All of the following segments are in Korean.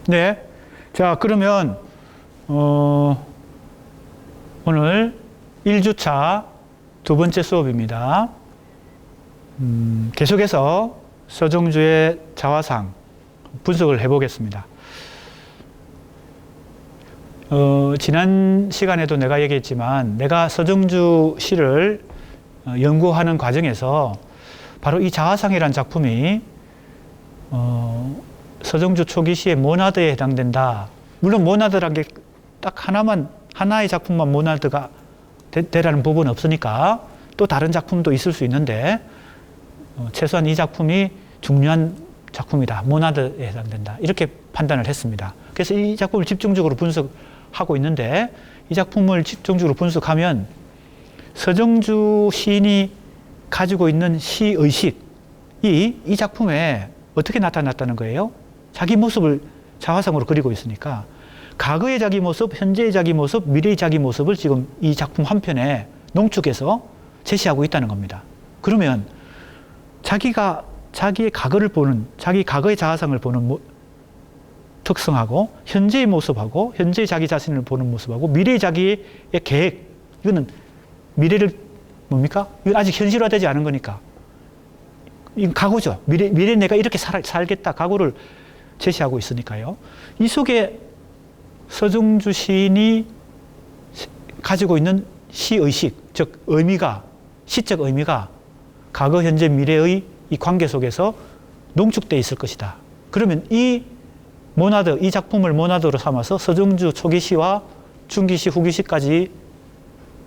네. 자, 그러면, 오늘 1주차 두 번째 수업입니다. 계속해서 서정주의 자화상 분석을 해보겠습니다. 지난 시간에도 내가 얘기했지만 내가 서정주 시를 연구하는 과정에서 바로 이 자화상이라는 작품이 서정주 초기 시의 모나드에 해당된다. 물론 모나드란 게 딱 하나의 작품만 모나드가 되라는 법은 없으니까 또 다른 작품도 있을 수 있는데 최소한 이 작품이 중요한 작품이다. 모나드에 해당된다. 이렇게 판단을 했습니다. 그래서 이 작품을 집중적으로 분석하고 있는데 이 작품을 집중적으로 분석하면 서정주 시인이 가지고 있는 시의식이 이 작품에 어떻게 나타났다는 거예요? 자기 모습을 자화상으로 그리고 있으니까 과거의 자기 모습, 현재의 자기 모습, 미래의 자기 모습을 지금 이 작품 한 편에 농축해서 제시하고 있다는 겁니다. 그러면 자기가 자기의 과거를 보는, 자기 과거의 자화상을 보는 특성하고 현재의 모습하고 현재의 자기 자신을 보는 모습하고 미래의 자기의 계획, 이거는 미래를 뭡니까? 이건 아직 현실화되지 않은 거니까. 이건 각오죠. 미래 내가 이렇게 살겠다. 각오를 제시하고 있으니까요. 이 속에 서정주 시인이 가지고 있는 시의식, 즉 의미가, 시적 의미가 과거, 현재, 미래의 이 관계 속에서 농축되어 있을 것이다. 그러면 이 모나드, 이 작품을 모나드로 삼아서 서정주 초기시와 중기시, 후기시까지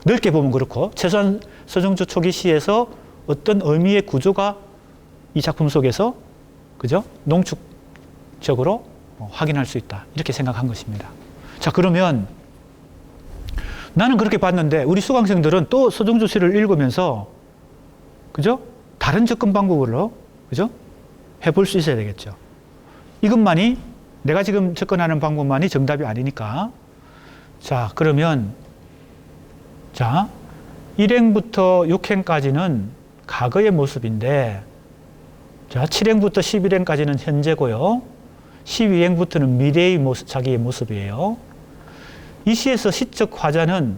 넓게 보면 그렇고 최소한 서정주 초기시에서 어떤 의미의 구조가 이 작품 속에서 그죠? 농축적으로 확인할 수 있다. 이렇게 생각한 것입니다. 자, 그러면 나는 그렇게 봤는데 우리 수강생들은 또 서정주 시를 읽으면서 그죠? 다른 접근 방법으로 그죠? 해볼 수 있어야 되겠죠. 이것만이 내가 지금 접근하는 방법만이 정답이 아니니까. 자, 그러면 자, 1행부터 6행까지는 과거의 모습인데 자, 7행부터 11행까지는 현재고요. 12행부터는 미래의 모습, 자기의 모습이에요. 이 시에서 시적 화자는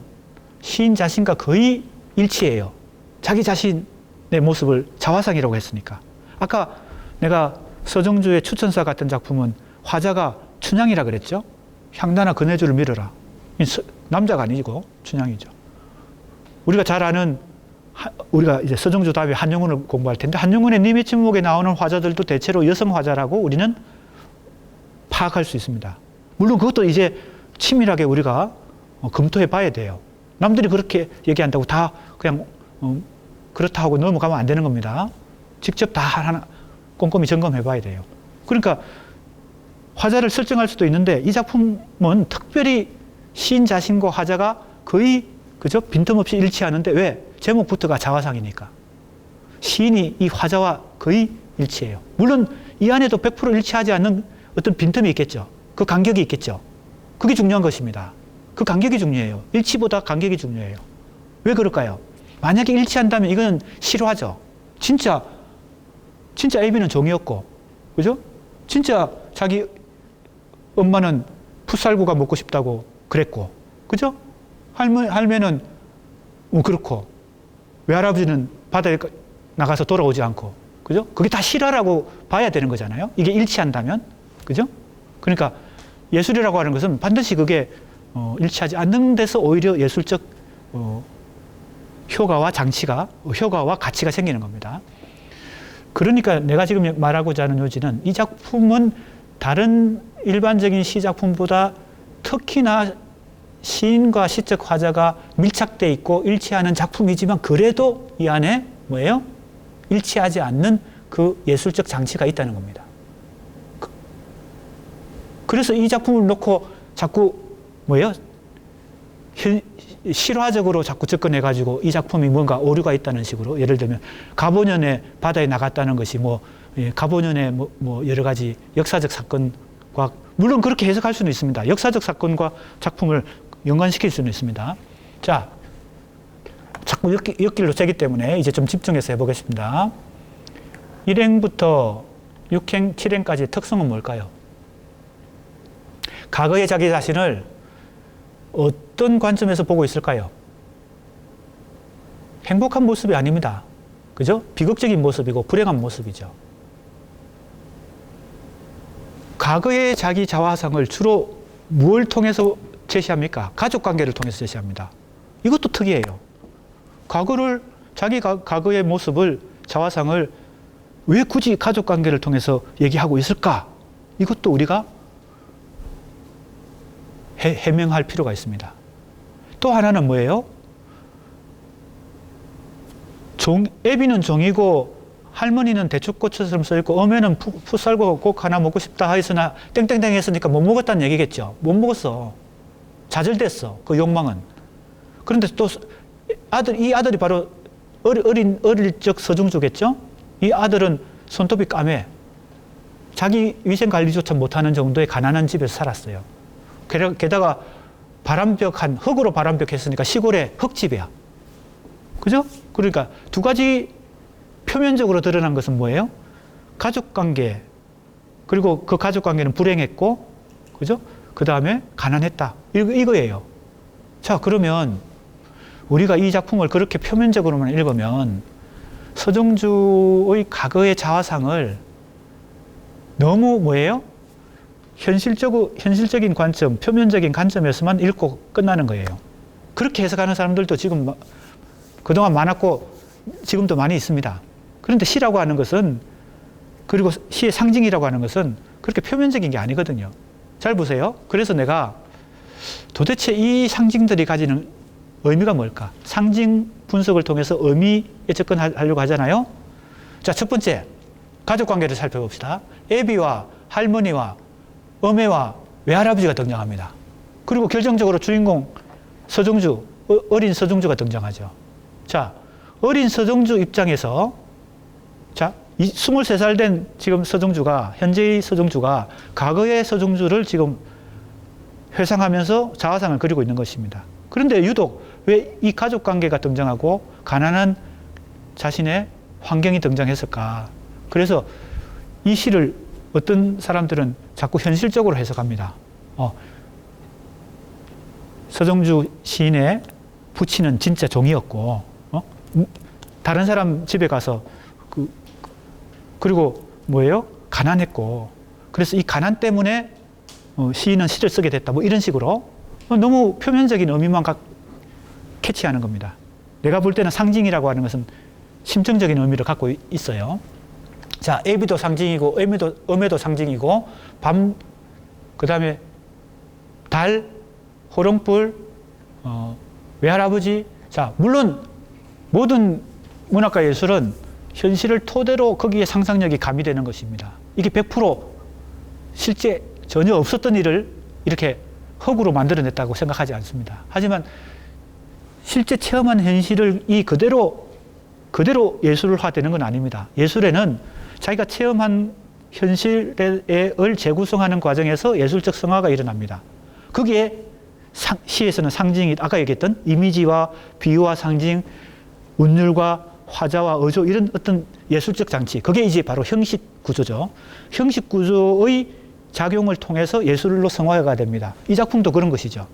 시인 자신과 거의 일치해요. 자기 자신의 모습을 자화상이라고 했으니까. 아까 내가 서정주의 추천사 같은 작품은 화자가 춘향이라 그랬죠. 향단아 그네줄을 밀어라. 남자가 아니고 춘향이죠. 우리가 잘 아는 우리가 이제 서정주 다음에 한영훈을 공부할 텐데 한영훈의 님의 침묵에 나오는 화자들도 대체로 여성 화자라고 우리는 파악할 수 있습니다. 물론 그것도 이제 치밀하게 우리가 검토해 봐야 돼요. 남들이 그렇게 얘기한다고 다 그냥 그렇다 하고 넘어가면 안 되는 겁니다. 직접 다 하나 꼼꼼히 점검해 봐야 돼요. 그러니까 화자를 설정할 수도 있는데 이 작품은 특별히 시인 자신과 화자가 거의 그죠? 빈틈없이 일치하는데 왜? 제목부터가 자화상이니까. 시인이 이 화자와 거의 일치해요. 물론 이 안에도 100% 일치하지 않는 어떤 빈틈이 있겠죠. 그 간격이 있겠죠. 그게 중요한 것입니다. 그 간격이 중요해요. 일치보다 간격이 중요해요. 왜 그럴까요? 만약에 일치한다면 이건 실화죠. 진짜 애비는 종이었고, 그죠? 진짜 자기 엄마는 풋살구가 먹고 싶다고 그랬고, 그죠? 할매는 그렇고, 외할아버지는 바다에 나가서 돌아오지 않고, 그죠? 그게 다 실화라고 봐야 되는 거잖아요. 이게 일치한다면, 그죠? 그러니까 예술이라고 하는 것은 반드시 그게 일치하지 않는 데서 오히려 예술적 효과와 가치가 생기는 겁니다. 그러니까 내가 지금 말하고자 하는 요지는 이 작품은 다른 일반적인 시작품보다 특히나 시인과 시적 화자가 밀착되어 있고 일치하는 작품이지만 그래도 이 안에 뭐예요? 일치하지 않는 그 예술적 장치가 있다는 겁니다. 그래서 이 작품을 놓고 자꾸 뭐예요? 실화적으로 자꾸 접근해가지고 이 작품이 뭔가 오류가 있다는 식으로 예를 들면 가보년에 바다에 나갔다는 것이 가보년에 여러 가지 역사적 사건과 물론 그렇게 해석할 수는 있습니다. 역사적 사건과 작품을 연관시킬 수는 있습니다. 자, 자꾸 엮길로 재기 때문에 이제 좀 집중해서 해보겠습니다. 1행부터 6행, 7행까지의 특성은 뭘까요? 과거의 자기 자신을 어떤 관점에서 보고 있을까요? 행복한 모습이 아닙니다. 그죠? 비극적인 모습이고 불행한 모습이죠. 과거의 자기 자화상을 주로 무엇을 통해서 제시합니까? 가족관계를 통해서 제시합니다. 이것도 특이해요. 자기가 과거의 모습을, 자화상을 왜 굳이 가족관계를 통해서 얘기하고 있을까? 이것도 우리가 해명할 필요가 있습니다. 또 하나는 뭐예요? 애비는 종이고 할머니는 대추꽃처럼 써있고 어머니는 풋살고 곡 하나 먹고 싶다 하였으나 땡땡땡 했으니까 못 먹었다는 얘기겠죠. 못 먹었어. 좌절됐어. 그 욕망은. 그런데 또 이 아들이 바로 어릴 적 서중주겠죠. 이 아들은 손톱이 까매. 자기 위생 관리조차 못하는 정도의 가난한 집에서 살았어요. 게다가 흙으로 바람벽 했으니까 시골의 흙집이야. 그죠? 그러니까 두 가지 표면적으로 드러난 것은 뭐예요? 가족관계. 그리고 그 가족관계는 불행했고, 그죠? 그 다음에 가난했다. 이거예요. 자, 그러면 우리가 이 작품을 그렇게 표면적으로만 읽으면 서정주의 과거의 자화상을 너무 뭐예요? 현실적인 관점, 표면적인 관점에서만 읽고 끝나는 거예요. 그렇게 해석하는 사람들도 지금 그동안 많았고 지금도 많이 있습니다. 그런데 시라고 하는 것은, 그리고 시의 상징이라고 하는 것은 그렇게 표면적인 게 아니거든요. 잘 보세요. 그래서 내가 도대체 이 상징들이 가지는 의미가 뭘까? 상징 분석을 통해서 의미에 접근하려고 하잖아요. 자, 첫 번째, 가족관계를 살펴봅시다. 애비와 할머니와 어매와 외할아버지가 등장합니다. 그리고 결정적으로 주인공 서정주, 어린 서정주가 등장하죠. 자, 어린 서정주 입장에서, 자, 23살 된 지금 서정주가, 현재의 서정주가 과거의 서정주를 지금 회상하면서 자화상을 그리고 있는 것입니다. 그런데 유독 왜 이 가족 관계가 등장하고 가난한 자신의 환경이 등장했을까? 그래서 이 시를 어떤 사람들은 자꾸 현실적으로 해석합니다. 서정주 시인의 부친은 진짜 종이었고, 다른 사람 집에 가서 그리고 뭐예요? 가난했고, 그래서 이 가난 때문에 시인은 시를 쓰게 됐다. 뭐 이런 식으로 너무 표면적인 의미만 캐치하는 겁니다. 내가 볼 때는 상징이라고 하는 것은 심층적인 의미를 갖고 있어요. 자, 애비도 상징이고 어매도 상징이고 밤, 그 다음에 달, 호롱불, 외할아버지. 자, 물론 모든 문학과 예술은 현실을 토대로 거기에 상상력이 가미되는 것입니다. 이게 100% 실제 전혀 없었던 일을 이렇게 흙으로 만들어냈다고 생각하지 않습니다. 하지만 실제 체험한 현실을 그대로 예술화되는 건 아닙니다. 예술에는 자기가 체험한 현실을 재구성하는 과정에서 예술적 성화가 일어납니다. 거기에 시에서는 상징이, 아까 얘기했던 이미지와 비유와 상징, 운율과 화자와 어조, 이런 어떤 예술적 장치, 그게 이제 바로 형식 구조죠. 형식 구조의 작용을 통해서 예술로 성화가 됩니다. 이 작품도 그런 것이죠.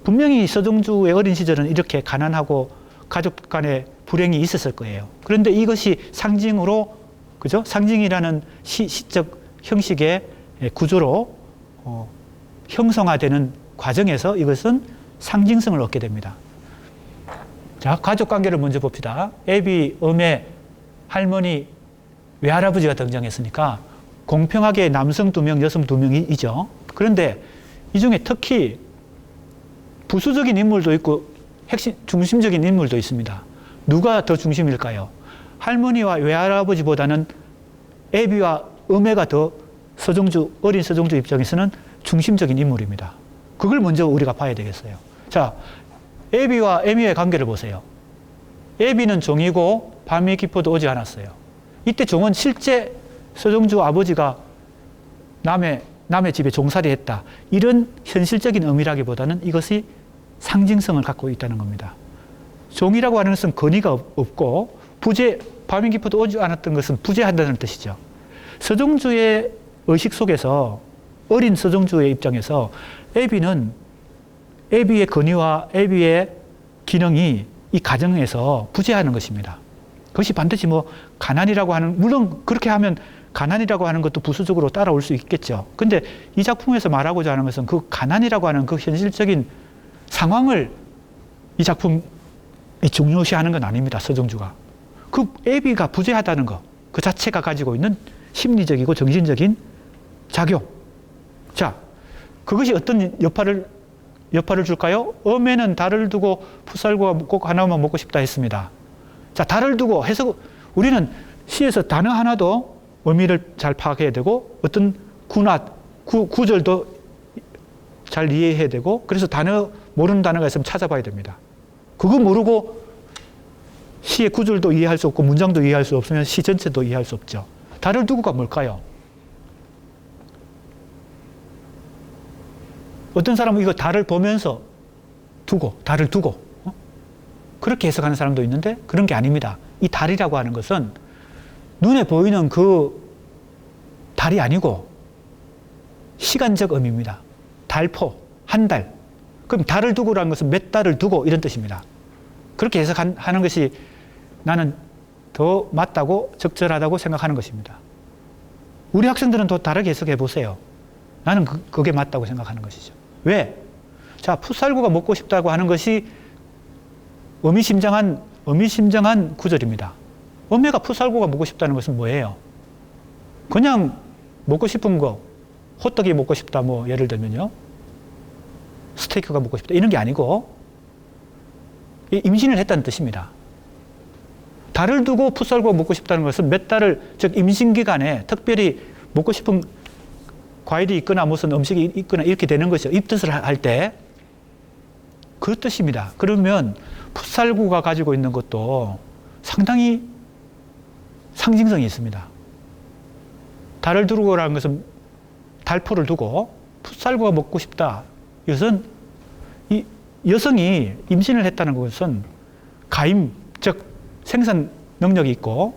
분명히 서정주의 어린 시절은 이렇게 가난하고 가족 간의 불행이 있었을 거예요. 그런데 이것이 상징으로, 그죠? 상징이라는 시적 형식의 구조로 형성화되는 과정에서 이것은 상징성을 얻게 됩니다. 자, 가족 관계를 먼저 봅시다. 애비, 어매, 할머니, 외할아버지가 등장했으니까 공평하게 남성 2명, 여성 2명이죠. 그런데 이 중에 특히 부수적인 인물도 있고 중심적인 인물도 있습니다. 누가 더 중심일까요? 할머니와 외할아버지보다는 애비와 어매가 더 어린 서정주 입장에서는 중심적인 인물입니다. 그걸 먼저 우리가 봐야 되겠어요. 자, 애비와 애미의 관계를 보세요. 애비는 종이고 밤이 깊어도 오지 않았어요. 이때 종은 실제 서정주 아버지가 남의 집에 종살이 했다. 이런 현실적인 의미라기보다는 이것이 상징성을 갖고 있다는 겁니다. 종이라고 하는 것은 권위가 없고 밤이 깊어도 오지 않았던 것은 부재한다는 뜻이죠. 서정주의 의식 속에서 어린 서정주의 입장에서 애비의 권위와 애비의 기능이 이 가정에서 부재하는 것입니다. 그것이 반드시 뭐 가난이라고 하는, 물론 그렇게 하면 가난이라고 하는 것도 부수적으로 따라올 수 있겠죠. 근데 이 작품에서 말하고자 하는 것은 그 가난이라고 하는 그 현실적인 상황을 이 작품이 중요시하는 건 아닙니다. 서정주가. 그 애비가 부재하다는 것, 그 자체가 가지고 있는 심리적이고 정신적인 작용. 자, 그것이 어떤 여파를 줄까요? 엄에는 달을 두고 풋살구가 꼭 하나만 먹고 싶다 했습니다. 자, 달을 두고 우리는 시에서 단어 하나도 의미를 잘 파악해야 되고, 어떤 구절도 잘 이해해야 되고, 그래서 모르는 단어가 있으면 찾아봐야 됩니다. 그거 모르고 시의 구절도 이해할 수 없고, 문장도 이해할 수 없으면 시 전체도 이해할 수 없죠. 달을 두고가 뭘까요? 어떤 사람은 이거 달을 보면서 달을 두고, 그렇게 해석하는 사람도 있는데 그런 게 아닙니다. 이 달이라고 하는 것은 눈에 보이는 그 달이 아니고 시간적 의미입니다. 달포, 한 달. 그럼 달을 두고라는 것은 몇 달을 두고 이런 뜻입니다. 그렇게 해석하는 것이 나는 더 맞다고 적절하다고 생각하는 것입니다. 우리 학생들은 더 다르게 해석해 보세요. 나는 그게 맞다고 생각하는 것이죠. 왜? 자, 풋살구가 먹고 싶다고 하는 것이 의미심장한 구절입니다. 어미가 풋살구가 먹고 싶다는 것은 뭐예요? 그냥 먹고 싶은 거, 호떡이 먹고 싶다, 뭐 예를 들면요, 스테이크가 먹고 싶다 이런 게 아니고 임신을 했다는 뜻입니다. 달을 두고 풋살구가 먹고 싶다는 것은 몇 달을, 즉 임신 기간에 특별히 먹고 싶은 과일이 있거나 무슨 음식이 있거나 이렇게 되는 것이죠. 입덧을 할 때 그 뜻입니다. 그러면 풋살구가 가지고 있는 것도 상당히 상징성이 있습니다. 달을 두고라는 것은 달포를 두고 풋살구가 먹고 싶다. 이것은 이 여성이 임신을 했다는 것은 가임, 즉 생산 능력이 있고,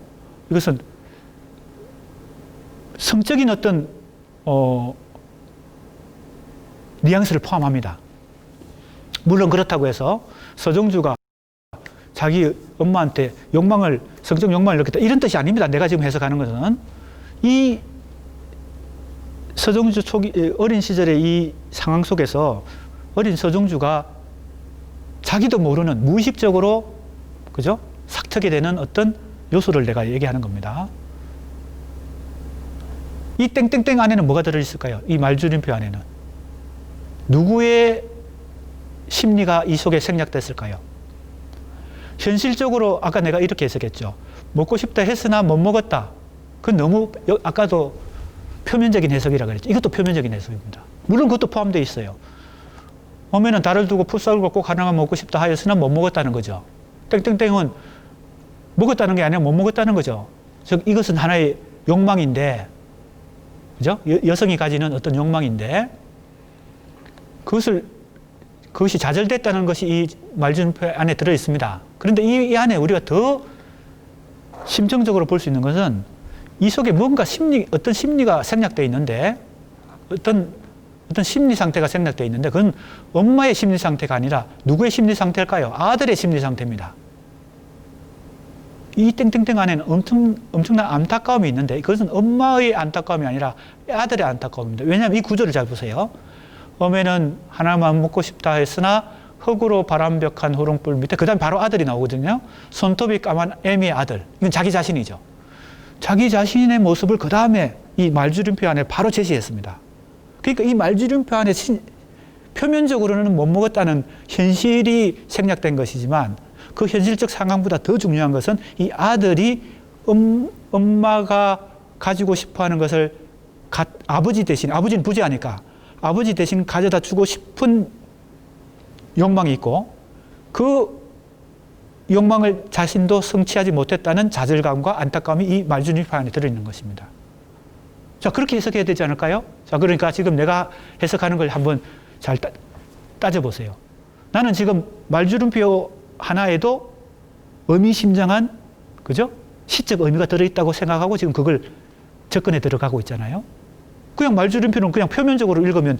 이것은 성적인 어떤 뉘앙스를 포함합니다. 물론 그렇다고 해서 서정주가 자기 엄마한테 성적 욕망을 느꼈다 이런 뜻이 아닙니다. 내가 지금 해석하는 것은 이 서정주 어린 시절의 이 상황 속에서 어린 서정주가 자기도 모르는 무의식적으로, 그죠? 삭트게 되는 어떤 요소를 내가 얘기하는 겁니다. 이 땡땡땡 안에는 뭐가 들어있을까요? 이 말줄임표 안에는 누구의 심리가 이 속에 생략됐을까요? 현실적으로 아까 내가 이렇게 해석했죠. 먹고 싶다 했으나 못 먹었다. 그건 너무 아까도 표면적인 해석이라 그랬죠. 이것도 표면적인 해석입니다. 물론 그것도 포함되어 있어요. 어머니는 달을 두고 풋살구가 꼭 하나만 먹고 싶다 하였으나 못 먹었다는 거죠. 땡땡땡은 먹었다는 게 아니라 못 먹었다는 거죠. 즉 이것은 하나의 욕망인데, 그죠? 여성이 가지는 어떤 욕망인데 그것이 좌절됐다는 것이 이 말줄임표 안에 들어 있습니다. 그런데 이 안에 우리가 더 심정적으로 볼 수 있는 것은 이 속에 뭔가 어떤 심리가 생략되어 있는데, 어떤 심리 상태가 생략되어 있는데, 그건 엄마의 심리 상태가 아니라 누구의 심리 상태일까요? 아들의 심리 상태입니다. 이 땡땡땡 안에는 엄청난 안타까움이 있는데, 그것은 엄마의 안타까움이 아니라 아들의 안타까움입니다. 왜냐하면 이 구조를 잘 보세요. 어머니는 하나만 먹고 싶다 했으나 흙으로 바람벽한 호롱불 밑에, 그 다음에 바로 아들이 나오거든요. 손톱이 까만 애미의 아들. 이건 자기 자신이죠. 자기 자신의 모습을 그 다음에 이 말줄임표 안에 바로 제시했습니다. 그러니까 이 말줄임표 안에 표면적으로는 못 먹었다는 현실이 생략된 것이지만, 그 현실적 상황보다 더 중요한 것은 이 아들이 엄마가 가지고 싶어 하는 것을 아버지 대신, 아버지는 부재하니까 아버지 대신 가져다 주고 싶은 욕망이 있고, 그 욕망을 자신도 성취하지 못했다는 좌절감과 안타까움이 이 말줄임표 안에 들어있는 것입니다. 자, 그렇게 해석해야 되지 않을까요? 자, 그러니까 지금 내가 해석하는 걸 한번 잘 따져보세요. 나는 지금 말줄임표 하나에도 의미심장한, 그죠? 시적 의미가 들어있다고 생각하고 지금 그걸 접근에 들어가고 있잖아요. 그냥 말줄임표는 그냥 표면적으로 읽으면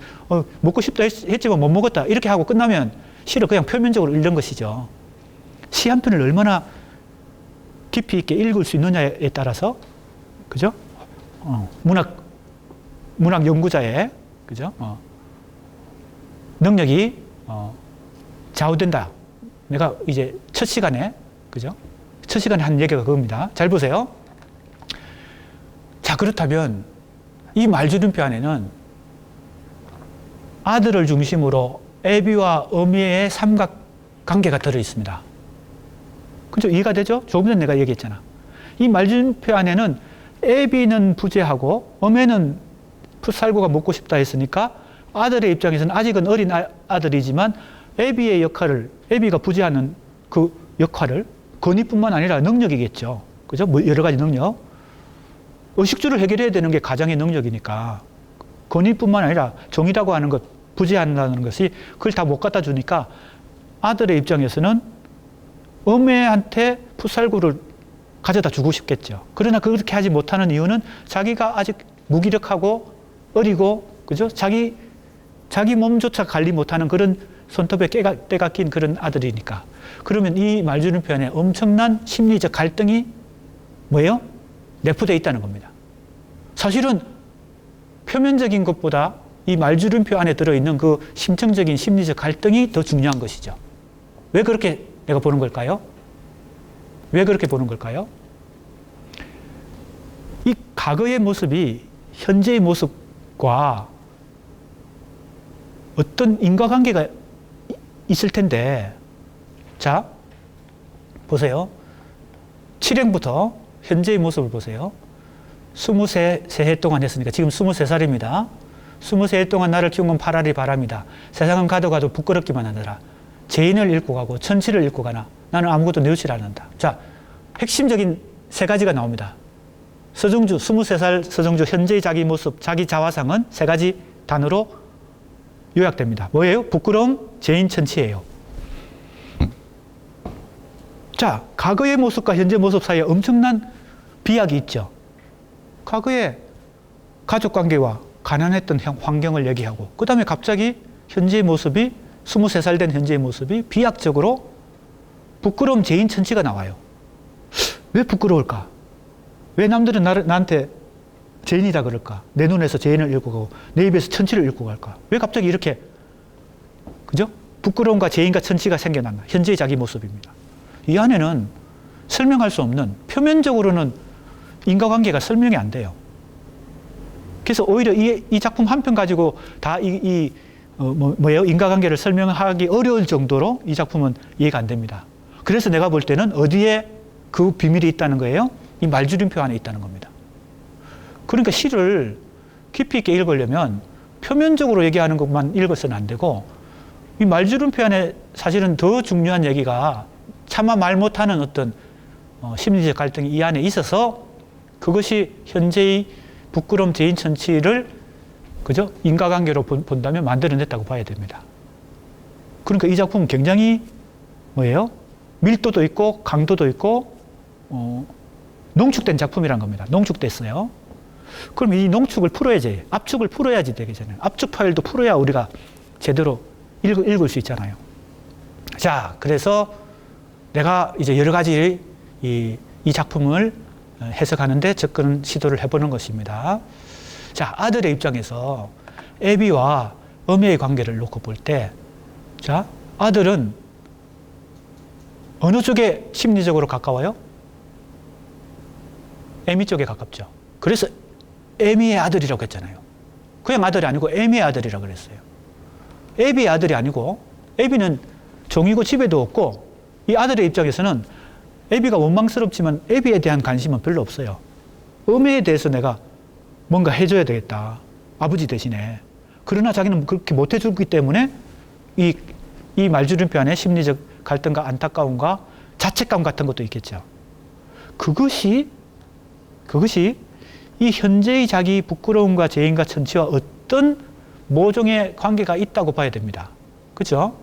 먹고 싶다 했지만 못 먹었다 이렇게 하고 끝나면 시를 그냥 표면적으로 읽는 것이죠. 시 한 편을 얼마나 깊이 있게 읽을 수 있느냐에 따라서, 그죠? 문학 연구자의, 그죠? 능력이 좌우된다. 내가 이제 첫 시간에, 그죠? 첫 시간에 한 얘기가 그겁니다. 잘 보세요. 자, 그렇다면 이 말줄임표 안에는 아들을 중심으로 애비와 어미의 삼각관계가 들어있습니다. 그죠? 이해가 되죠? 조금 전에 내가 얘기했잖아. 이 말줄임표 안에는 애비는 부재하고 어미는 풋살구가 먹고 싶다 했으니까 아들의 입장에서는 아직은 어린 아들이지만 애비의 역할을, 애비가 부재하는 그 역할을, 권위뿐만 아니라 능력이겠죠. 그죠? 뭐 여러 가지 능력. 의식주를 해결해야 되는 게 가장의 능력이니까 권위뿐만 아니라 정의라고 하는 것, 부재한다는 것이 그걸 다 못 갖다 주니까 아들의 입장에서는 어미한테 풋살구를 가져다 주고 싶겠죠. 그러나 그렇게 하지 못하는 이유는 자기가 아직 무기력하고 어리고, 그죠? 자기 몸조차 관리 못하는 그런 손톱에 때가 낀 그런 아들이니까. 그러면 이 말줄임표 안에 엄청난 심리적 갈등이 뭐예요? 내포되어 있다는 겁니다. 사실은 표면적인 것보다 이 말줄임표 안에 들어있는 그 심층적인 심리적 갈등이 더 중요한 것이죠. 왜 그렇게 내가 보는 걸까요? 왜 그렇게 보는 걸까요? 이 과거의 모습이 현재의 모습과 어떤 인과관계가 있을 텐데, 자, 보세요. 7행부터 현재의 모습을 보세요. 23해 동안 했으니까 지금 23살입니다. 23해 동안 나를 키운 건 파라리 바람이다. 세상은 가도 가도 부끄럽기만 하더라. 죄인을 잃고 가고 천치를 잃고 가나 나는 아무것도 내놓지 않는다. 자, 핵심적인 세 가지가 나옵니다. 서정주, 23살 서정주 현재의 자기 모습, 자기 자화상은 세 가지 단어로 요약됩니다. 뭐예요? 부끄러움, 죄인, 천치예요. 자, 과거의 모습과 현재 모습 사이에 엄청난 비약이 있죠. 과거에 가족관계와 가난했던 환경을 얘기하고, 그 다음에 갑자기 현재의 모습이 23살 된 현재의 모습이 비약적으로 부끄러움, 죄인, 천치가 나와요. 왜 부끄러울까? 왜 남들은 나한테 죄인이다 그럴까? 내 눈에서 죄인을 읽고 가고 내 입에서 천치를 읽고 갈까? 왜 갑자기 이렇게, 그죠? 부끄러움과 죄인과 천치가 생겨났나? 현재의 자기 모습입니다. 이 안에는 설명할 수 없는, 표면적으로는 인과관계가 설명이 안 돼요. 그래서 오히려 이 작품 한 편 가지고 다 뭐예요? 인과관계를 설명하기 어려울 정도로 이 작품은 이해가 안 됩니다. 그래서 내가 볼 때는 어디에 그 비밀이 있다는 거예요? 이 말줄임표 안에 있다는 겁니다. 그러니까 시를 깊이 있게 읽으려면 표면적으로 얘기하는 것만 읽어서는 안 되고, 이 말줄임표 안에 사실은 더 중요한 얘기가 차마 말 못하는 어떤 심리적 갈등이 이 안에 있어서 그것이 현재의 부끄러움, 죄인, 천치를, 그죠? 인과관계로 본다면 만들어냈다고 봐야 됩니다. 그러니까 이 작품은 굉장히 뭐예요? 밀도도 있고 강도도 있고 농축된 작품이란 겁니다. 농축됐어요. 그럼 이 농축을 풀어야지, 압축을 풀어야지 되겠잖아요. 압축 파일도 풀어야 우리가 제대로 읽을 수 있잖아요. 자, 그래서 내가 이제 여러 가지 이 작품을 해석하는데 접근 시도를 해보는 것입니다. 자, 아들의 입장에서 애비와 어미의 관계를 놓고 볼 때, 자, 아들은 어느 쪽에 심리적으로 가까워요? 애미 쪽에 가깝죠. 그래서 애미의 아들이라고 했잖아요. 그냥 아들이 아니고 애미의 아들이라고 그랬어요. 애비의 아들이 아니고, 애비는 종이고 집에도 없고, 이 아들의 입장에서는 애비가 원망스럽지만 애비에 대한 관심은 별로 없어요. 어미에 대해서 내가 뭔가 해줘야 되겠다. 아버지 대신에. 그러나 자기는 그렇게 못 해주기 때문에 이 말줄임표 안에 심리적 갈등과 안타까움과 자책감 같은 것도 있겠죠. 그것이 이 현재의 자기 부끄러움과 죄인과 천치와 어떤 모종의 관계가 있다고 봐야 됩니다. 그렇죠?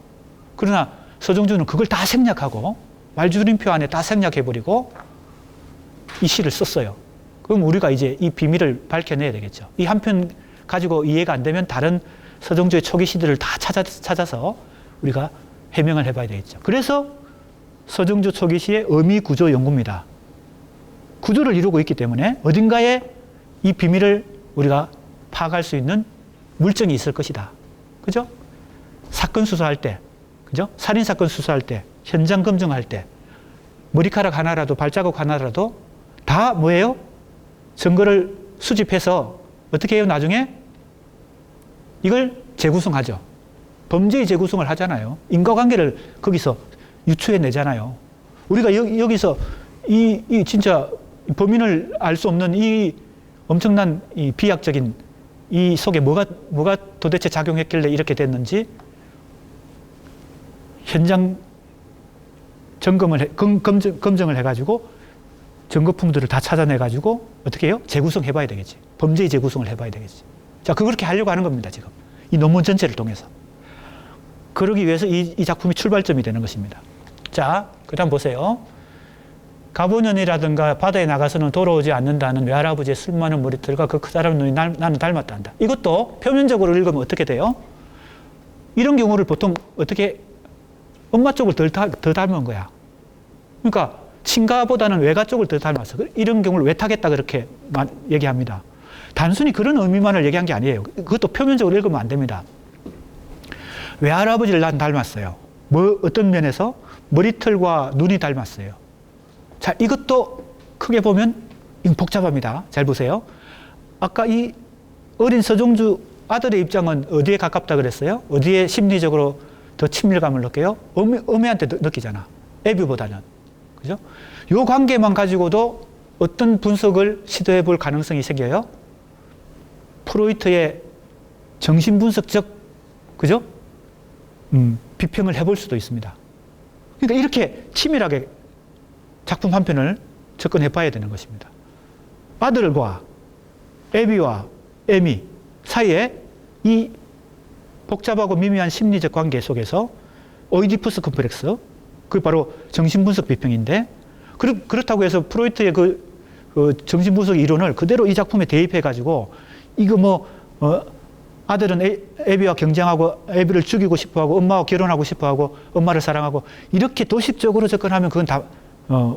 그러나 서정주는 그걸 다 생략하고 말줄임표 안에 다 생략해버리고 이 시를 썼어요. 그럼 우리가 이제 이 비밀을 밝혀내야 되겠죠. 이 한 편 가지고 이해가 안 되면 다른 서정주의 초기 시들을 다 찾아서 우리가 해명을 해봐야 되겠죠. 그래서 서정주 초기 시의 의미 구조 연구입니다. 구조를 이루고 있기 때문에 어딘가에 이 비밀을 우리가 파악할 수 있는 물증이 있을 것이다. 그죠? 사건 수사할 때, 그죠? 살인사건 수사할 때, 현장 검증할 때, 머리카락 하나라도, 발자국 하나라도 다 뭐예요? 증거를 수집해서 어떻게 해요? 나중에 이걸 재구성하죠. 범죄의 재구성을 하잖아요. 인과관계를 거기서 유추해내잖아요. 우리가 여기서 이 진짜 범인을 알 수 없는 이 엄청난 이 비약적인 이 속에 뭐가 도대체 작용했길래 이렇게 됐는지 현장 검증을 해가지고 증거품들을 다 찾아내가지고 어떻게 해요? 재구성해 봐야 되겠지. 범죄의 재구성을 해봐야 되겠지. 자, 그렇게 하려고 하는 겁니다, 지금. 이 논문 전체를 통해서. 그러기 위해서 이 작품이 출발점이 되는 것입니다. 자, 그 다음 보세요. 가보년이라든가 바다에 나가서는 돌아오지 않는다는 외할아버지의 술 많은 머리털과 그 사람 눈이 나는 닮았다 한다. 이것도 표면적으로 읽으면 어떻게 돼요? 이런 경우를 보통 어떻게 엄마 쪽을 더 닮은 거야. 그러니까 친가보다는 외가 쪽을 더 닮았어. 이런 경우를 외탁했다 그렇게 얘기합니다. 단순히 그런 의미만을 얘기한 게 아니에요. 그것도 표면적으로 읽으면 안 됩니다. 외할아버지를 난 닮았어요. 어떤 면에서? 머리털과 눈이 닮았어요. 자, 이것도 크게 보면 복잡합니다. 잘 보세요. 아까 이 어린 서정주 아들의 입장은 어디에 가깝다 그랬어요? 어디에 심리적으로 더 친밀감을 느껴요? 어미한테 느끼잖아. 애비보다는. 그죠? 요 관계만 가지고도 어떤 분석을 시도해 볼 가능성이 생겨요? 프로이트의 정신분석적, 그죠? 비평을 해볼 수도 있습니다. 그러니까 이렇게 치밀하게 작품 한 편을 접근해 봐야 되는 것입니다. 아들과 애비와 애미 사이에 이 복잡하고 미묘한 심리적 관계 속에서 오이디푸스 컴플렉스, 그게 바로 정신분석 비평인데, 그렇다고 해서 프로이트의 그 정신분석 이론을 그대로 이 작품에 대입해가지고, 이거 아들은 애비와 경쟁하고 애비를 죽이고 싶어하고 엄마와 결혼하고 싶어하고 엄마를 사랑하고 이렇게 도식적으로 접근하면 그건 다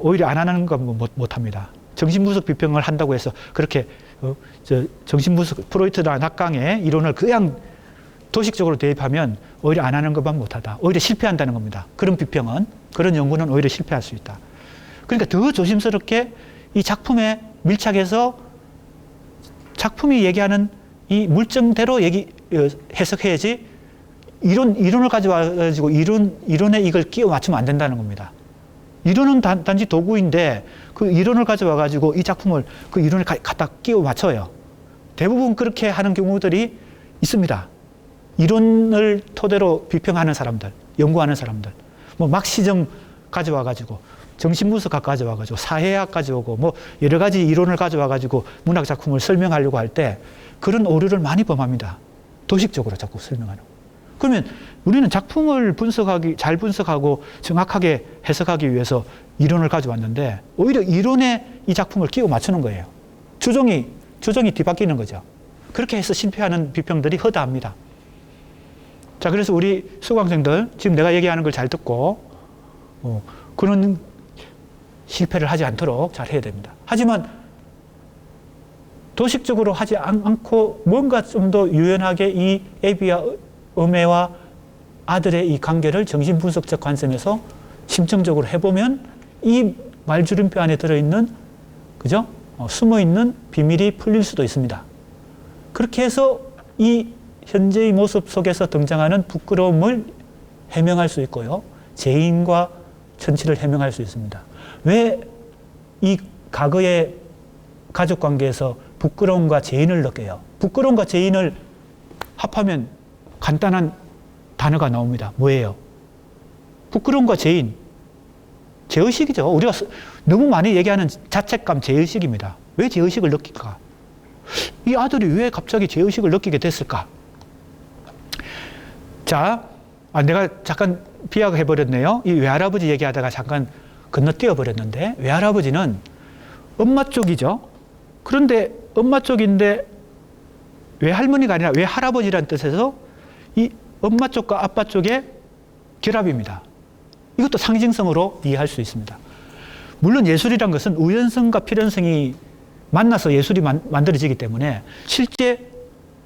오히려 안 하는 건 못합니다. 정신분석 비평을 한다고 해서 그렇게 정신분석 프로이트나 낙강의 이론을 그냥 도식적으로 대입하면 오히려 안 하는 것만 못하다. 오히려 실패한다는 겁니다. 그런 비평은, 그런 연구는 오히려 실패할 수 있다. 그러니까 더 조심스럽게 이 작품에 밀착해서 작품이 얘기하는 이 물증대로 해석해야지 이론을 가져와가지고 이론에 이걸 끼워 맞추면 안 된다는 겁니다. 이론은 단지 도구인데 그 이론을 가져와가지고 이 작품을 그 이론을 갖다 끼워 맞춰요. 대부분 그렇게 하는 경우들이 있습니다. 이론을 토대로 비평하는 사람들, 연구하는 사람들, 막시즘 가져와가지고 정신분석학 가져와가지고 사회학 가져오고 여러 가지 이론을 가져와가지고 문학 작품을 설명하려고 할 때 그런 오류를 많이 범합니다. 도식적으로 자꾸 설명하는. 그러면 우리는 작품을 잘 분석하고 정확하게 해석하기 위해서 이론을 가져왔는데 오히려 이론에 이 작품을 끼워 맞추는 거예요. 주종이 뒤바뀌는 거죠. 그렇게 해서 실패하는 비평들이 허다합니다. 자, 그래서 우리 수강생들 지금 내가 얘기하는 걸 잘 듣고 그런 실패를 하지 않도록 잘 해야 됩니다. 하지만 도식적으로 하지 않고 뭔가 좀 더 유연하게 이 애비와 어매와 아들의 이 관계를 정신분석적 관점에서 심층적으로 해보면 이 말주름표 안에 들어있는, 그죠? 숨어있는 비밀이 풀릴 수도 있습니다. 그렇게 해서 이 현재의 모습 속에서 등장하는 부끄러움을 해명할 수 있고요. 재인과 천치를 해명할 수 있습니다. 왜 이 과거의 가족관계에서 부끄러움과 재인을 느껴요? 부끄러움과 재인을 합하면 간단한 단어가 나옵니다. 뭐예요? 부끄러움과 재인. 제의식이죠. 우리가 너무 많이 얘기하는 자책감, 제의식입니다. 왜 제의식을 느낄까? 이 아들이 왜 갑자기 제의식을 느끼게 됐을까? 자, 내가 잠깐 비약해버렸네요. 이 외할아버지 얘기하다가 잠깐 건너뛰어버렸는데, 외할아버지는 엄마 쪽이죠. 그런데 엄마 쪽인데 외할머니가 아니라 외할아버지라는 뜻에서 이 엄마 쪽과 아빠 쪽의 결합입니다. 이것도 상징성으로 이해할 수 있습니다. 물론 예술이란 것은 우연성과 필연성이 만나서 예술이 만들어지기 때문에 실제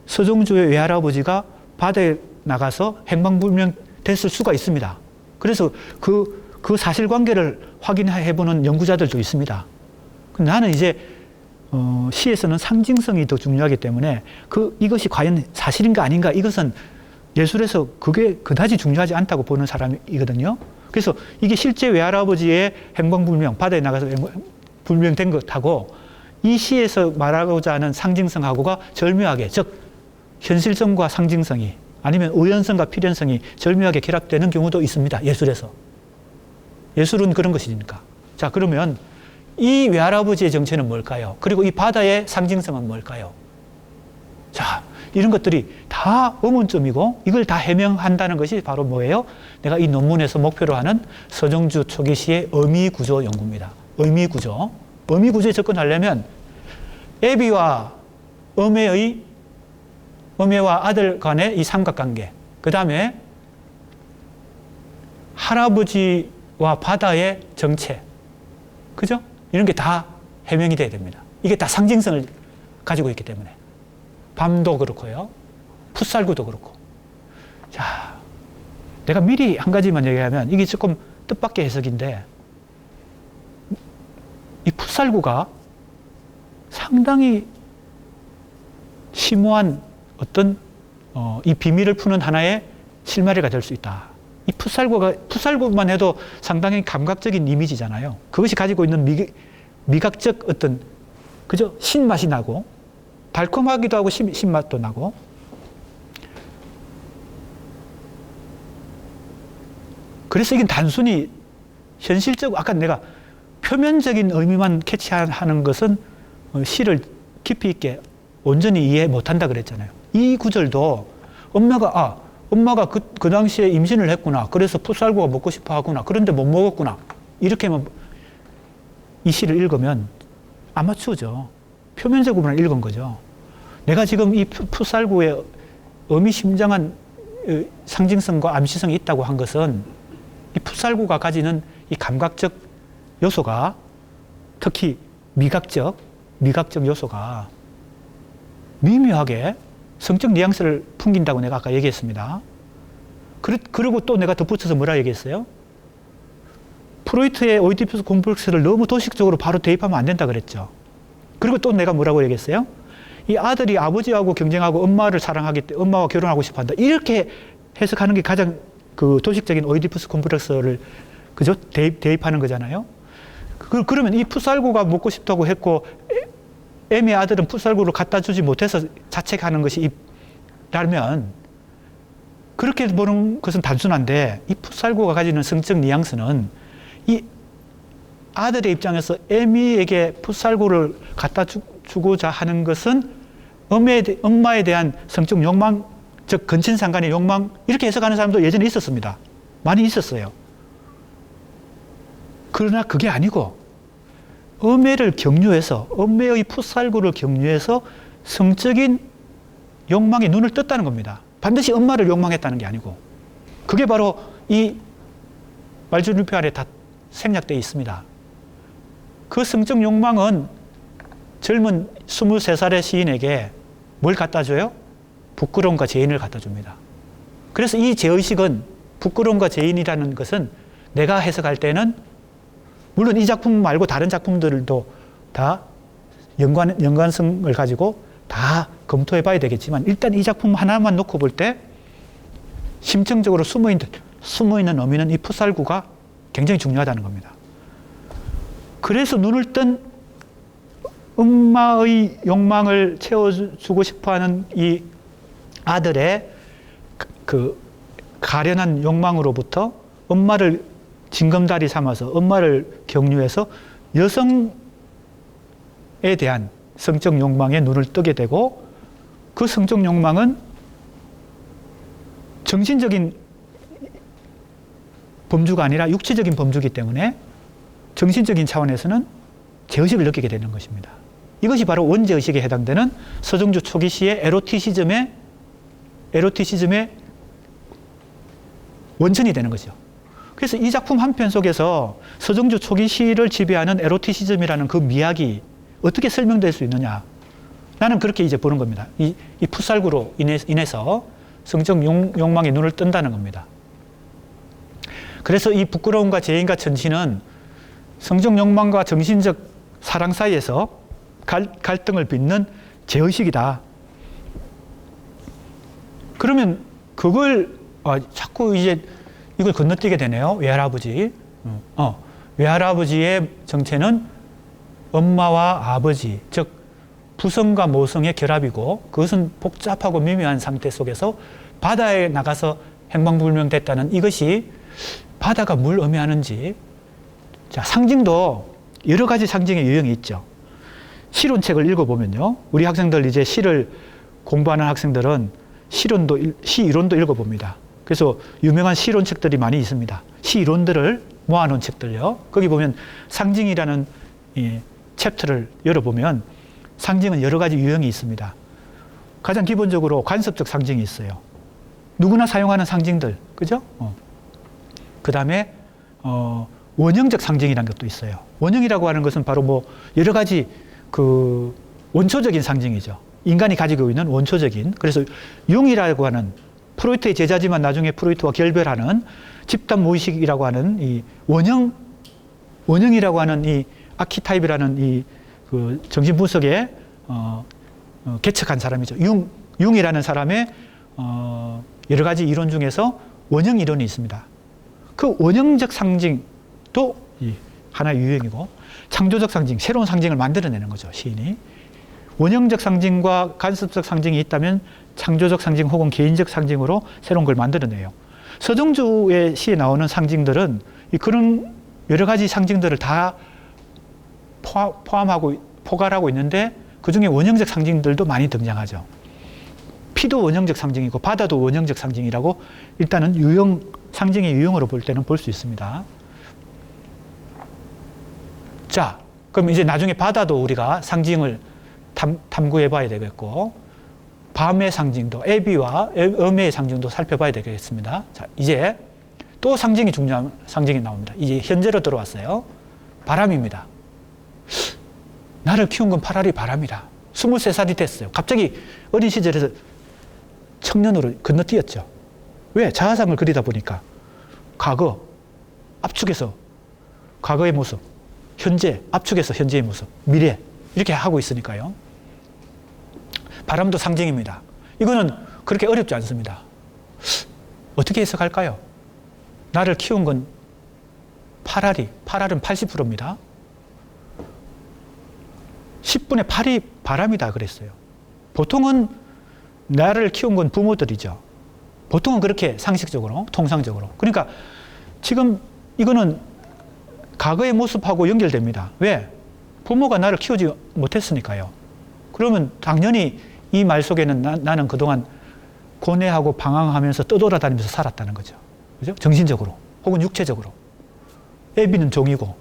서정주의 외할아버지가 바다에 나가서 행방불명 됐을 수가 있습니다. 그래서 그 사실관계를 확인해보는 연구자들도 있습니다. 나는 이제 시에서는 상징성이 더 중요하기 때문에 이것이 과연 사실인가 아닌가 이것은 예술에서 그게 그다지 중요하지 않다고 보는 사람이거든요. 그래서 이게 실제 외할아버지의 행방불명, 바다에 나가서 불명된 것하고 이 시에서 말하고자 하는 상징성하고가 절묘하게, 즉 현실성과 상징성이 아니면 우연성과 필연성이 절묘하게 결합되는 경우도 있습니다. 예술에서. 예술은 그런 것이니까. 자, 그러면 이 외할아버지의 정체는 뭘까요? 그리고 이 바다의 상징성은 뭘까요? 자, 이런 것들이 다 의문점이고 이걸 다 해명한다는 것이 바로 뭐예요? 내가 이 논문에서 목표로 하는 서정주 초기시의 의미구조 연구입니다. 의미구조. 의미구조에 접근하려면 애비와 어매와 아들 간의 이 삼각관계, 그 다음에 할아버지와 바다의 정체, 그죠? 이런 게 다 해명이 돼야 됩니다. 이게 다 상징성을 가지고 있기 때문에. 밤도 그렇고요. 풋살구도 그렇고. 자, 내가 미리 한 가지만 얘기하면 이게 조금 뜻밖의 해석인데 이 풋살구가 상당히 심오한 어떤 이 비밀을 푸는 하나의 실마리가 될 수 있다. 이 풋살구만 해도 상당히 감각적인 이미지잖아요. 그것이 가지고 있는 미각적 어떤 그죠? 신맛이 나고 달콤하기도 하고 신맛도 나고 그래서 이건 단순히 현실적으로 아까 내가 표면적인 의미만 캐치하는 것은 시를 깊이 있게 온전히 이해 못한다 그랬잖아요. 이 구절도 엄마가 그 당시에 임신을 했구나. 그래서 풋살구가 먹고 싶어 하구나. 그런데 못 먹었구나. 이렇게만 이 시를 읽으면 아마추어죠. 표면적으로만 읽은 거죠. 내가 지금 이 풋살구에 의미심장한 상징성과 암시성이 있다고 한 것은 이 풋살구가 가지는 이 감각적 요소가 특히 미각적 요소가 미묘하게 성적 뉘앙스를 풍긴다고 내가 아까 얘기했습니다. 그리고 또 내가 덧붙여서 뭐라 얘기했어요? 프로이트의 오이디푸스 콤플렉스를 너무 도식적으로 바로 대입하면 안 된다 그랬죠. 그리고 또 내가 뭐라고 얘기했어요? 이 아들이 아버지하고 경쟁하고 엄마를 사랑하기 때문에 엄마와 결혼하고 싶어 한다. 이렇게 해석하는 게 가장 그 도식적인 오이디푸스 콤플렉스를 그죠? 대입하는 거잖아요. 그러면 이 풋살구가 먹고 싶다고 했고 애미의 아들은 풋살구를 갖다 주지 못해서 자책하는 것이 라면 그렇게 보는 것은 단순한데 이 풋살구가 가지는 성적 뉘앙스는 이 아들의 입장에서 애미에게 풋살구를 갖다 주고자 하는 것은 엄마에 대한 성적 욕망, 즉 근친상간의 욕망 이렇게 해석하는 사람도 예전에 있었습니다. 많이 있었어요. 그러나 그게 아니고 엄매를 경유해서 엄매의 풋살구를 경유해서 성적인 욕망에 눈을 떴다는 겁니다. 반드시 엄마를 욕망했다는 게 아니고 그게 바로 이 말줄누표 안에 다 생략되어 있습니다. 그 성적 욕망은 젊은 23살의 시인에게 뭘 갖다 줘요? 부끄러움과 재인을 갖다 줍니다. 그래서 이 제의식은 부끄러움과 재인이라는 것은 내가 해석할 때는 물론 이 작품 말고 다른 작품들도 다 연관성을 가지고 다 검토해 봐야 되겠지만 일단 이 작품 하나만 놓고 볼 때 심층적으로 숨어있는 의미는 이 풋살구가 굉장히 중요하다는 겁니다. 그래서 눈을 뜬 엄마의 욕망을 채워주고 싶어하는 이 아들의 그 가련한 욕망으로부터 엄마를 징검다리 삼아서 엄마를 경유해서 여성에 대한 성적 욕망에 눈을 뜨게 되고 그 성적 욕망은 정신적인 범주가 아니라 육체적인 범주이기 때문에 정신적인 차원에서는 죄의식을 느끼게 되는 것입니다. 이것이 바로 원죄의식에 해당되는 서정주 초기 시의 에로티시즘의 원천이 되는 거죠. 그래서 이 작품 한 편 속에서 서정주 초기 시를 지배하는 에로티시즘이라는 그 미학이 어떻게 설명될 수 있느냐. 나는 그렇게 이제 보는 겁니다. 이 풋살구로 인해서 성적 욕망에 눈을 뜬다는 겁니다. 그래서 이 부끄러움과 죄인과 천신은 성적 욕망과 정신적 사랑 사이에서 갈등을 빚는 죄의식이다. 그러면 그걸 자꾸 이제 이걸 건너뛰게 되네요. 외할아버지. 외할아버지의 정체는 엄마와 아버지, 즉 부성과 모성의 결합이고 그것은 복잡하고 미묘한 상태 속에서 바다에 나가서 행방불명됐다는 이것이 바다가 뭘 의미하는지. 자, 상징도 여러 가지 상징의 유형이 있죠. 시론책을 읽어보면요. 우리 학생들 이제 시를 공부하는 학생들은 시 이론도 읽어봅니다. 그래서 유명한 시론책들이 많이 있습니다. 시 이론들을 모아놓은 책들요. 거기 보면 상징이라는 이 챕터를 열어보면 상징은 여러 가지 유형이 있습니다. 가장 기본적으로 관습적 상징이 있어요. 누구나 사용하는 상징들, 그죠? 그 다음에 원형적 상징이라는 것도 있어요. 원형이라고 하는 것은 바로 뭐 여러 가지 그 원초적인 상징이죠. 인간이 가지고 있는 원초적인. 그래서 융이라고 하는 프로이트의 제자지만 나중에 프로이트와 결별하는 집단 무의식이라고 하는 이 원형이라고 하는 이 아키타입이라는 이 그 정신 분석에 개척한 사람이죠. 융이라는 사람의 여러 가지 이론 중에서 원형 이론이 있습니다. 그 원형적 상징도 하나의 유형이고 창조적 상징, 새로운 상징을 만들어내는 거죠. 시인이. 원형적 상징과 간섭적 상징이 있다면 창조적 상징 혹은 개인적 상징으로 새로운 걸 만들어내요. 서정주의 시에 나오는 상징들은 그런 여러 가지 상징들을 다 포괄하고 있는데 그중에 원형적 상징들도 많이 등장하죠. 피도 원형적 상징이고 바다도 원형적 상징이라고 일단은 상징의 유형으로 볼 때는 볼 수 있습니다. 자, 그럼 이제 나중에 바다도 우리가 상징을 탐구해 봐야 되겠고 밤의 상징도 애비와 음의 상징도 살펴봐야 되겠습니다. 자, 이제 또 상징이 중요한 상징이 나옵니다. 이제 현재로 들어왔어요. 바람입니다. 나를 키운 건 파라리 바람이라. 23살이 됐어요. 갑자기 어린 시절에서 청년으로 건너뛰었죠. 왜? 자화상을 그리다 보니까 과거, 압축해서 과거의 모습, 현재, 압축해서 현재의 모습, 미래 이렇게 하고 있으니까요. 바람도 상징입니다. 이거는 그렇게 어렵지 않습니다. 어떻게 해석할까요? 나를 키운 건 파랄은 80%입니다. 10분의 8이 바람이다 그랬어요. 보통은 나를 키운 건 부모들이죠. 보통은 그렇게 상식적으로, 통상적으로. 그러니까 지금 이거는 과거의 모습하고 연결됩니다. 왜? 부모가 나를 키우지 못했으니까요. 그러면 당연히 이 말 속에는 나는 그동안 고뇌하고 방황하면서 떠돌아다니면서 살았다는 거죠. 그죠? 정신적으로 혹은 육체적으로. 애비는 종이고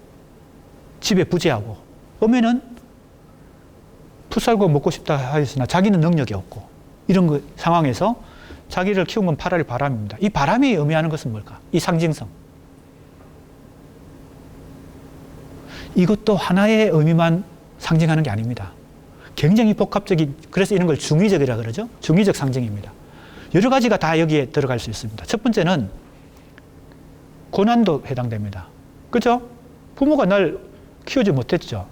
집에 부재하고 어머니는 풋살고 먹고 싶다 하였으나 자기는 능력이 없고 이런 상황에서 자기를 키운 건 파랄이 바람입니다. 이 바람이 의미하는 것은 뭘까? 이 상징성. 이것도 하나의 의미만 상징하는 게 아닙니다. 굉장히 복합적인, 그래서 이런 걸 중의적이라 그러죠. 중의적 상징입니다. 여러 가지가 다 여기에 들어갈 수 있습니다. 첫 번째는 고난도 해당됩니다. 그렇죠? 부모가 날 키우지 못했죠.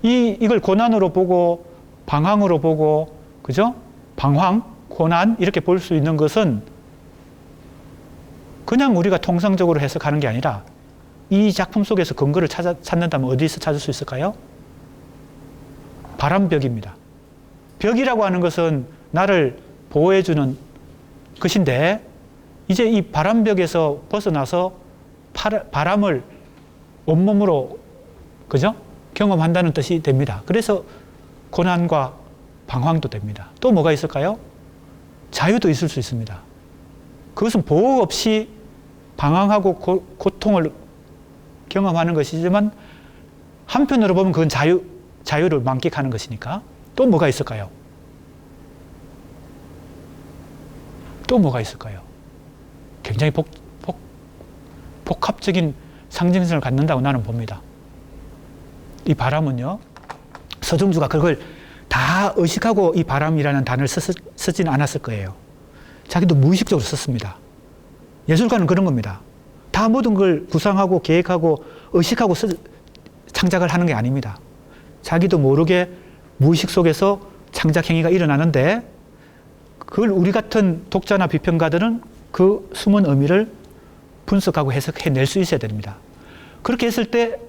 이걸 고난으로 보고 방황으로 보고, 그죠? 방황, 고난 이렇게 볼 수 있는 것은 그냥 우리가 통상적으로 해석하는 게 아니라 이 작품 속에서 근거를 찾는다면 어디서 찾을 수 있을까요? 바람벽입니다. 벽이라고 하는 것은 나를 보호해주는 것인데 이제 이 바람벽에서 벗어나서 바람을 온몸으로, 그죠? 경험한다는 뜻이 됩니다. 그래서 고난과 방황도 됩니다. 또 뭐가 있을까요? 자유도 있을 수 있습니다. 그것은 보호 없이 방황하고 고통을 경험하는 것이지만 한편으로 보면 그건 자유를 만끽하는 것이니까. 또 뭐가 있을까요? 또 뭐가 있을까요? 굉장히 복합적인 상징성을 갖는다고 나는 봅니다. 이 바람은요, 서정주가 그걸 다 의식하고 이 바람이라는 단어를 쓰지는 않았을 거예요. 자기도 무의식적으로 썼습니다. 예술가는 그런 겁니다. 다 모든 걸 구상하고 계획하고 의식하고 창작을 하는 게 아닙니다. 자기도 모르게 무의식 속에서 창작 행위가 일어나는데 그걸 우리 같은 독자나 비평가들은 그 숨은 의미를 분석하고 해석해낼 수 있어야 됩니다. 그렇게 했을 때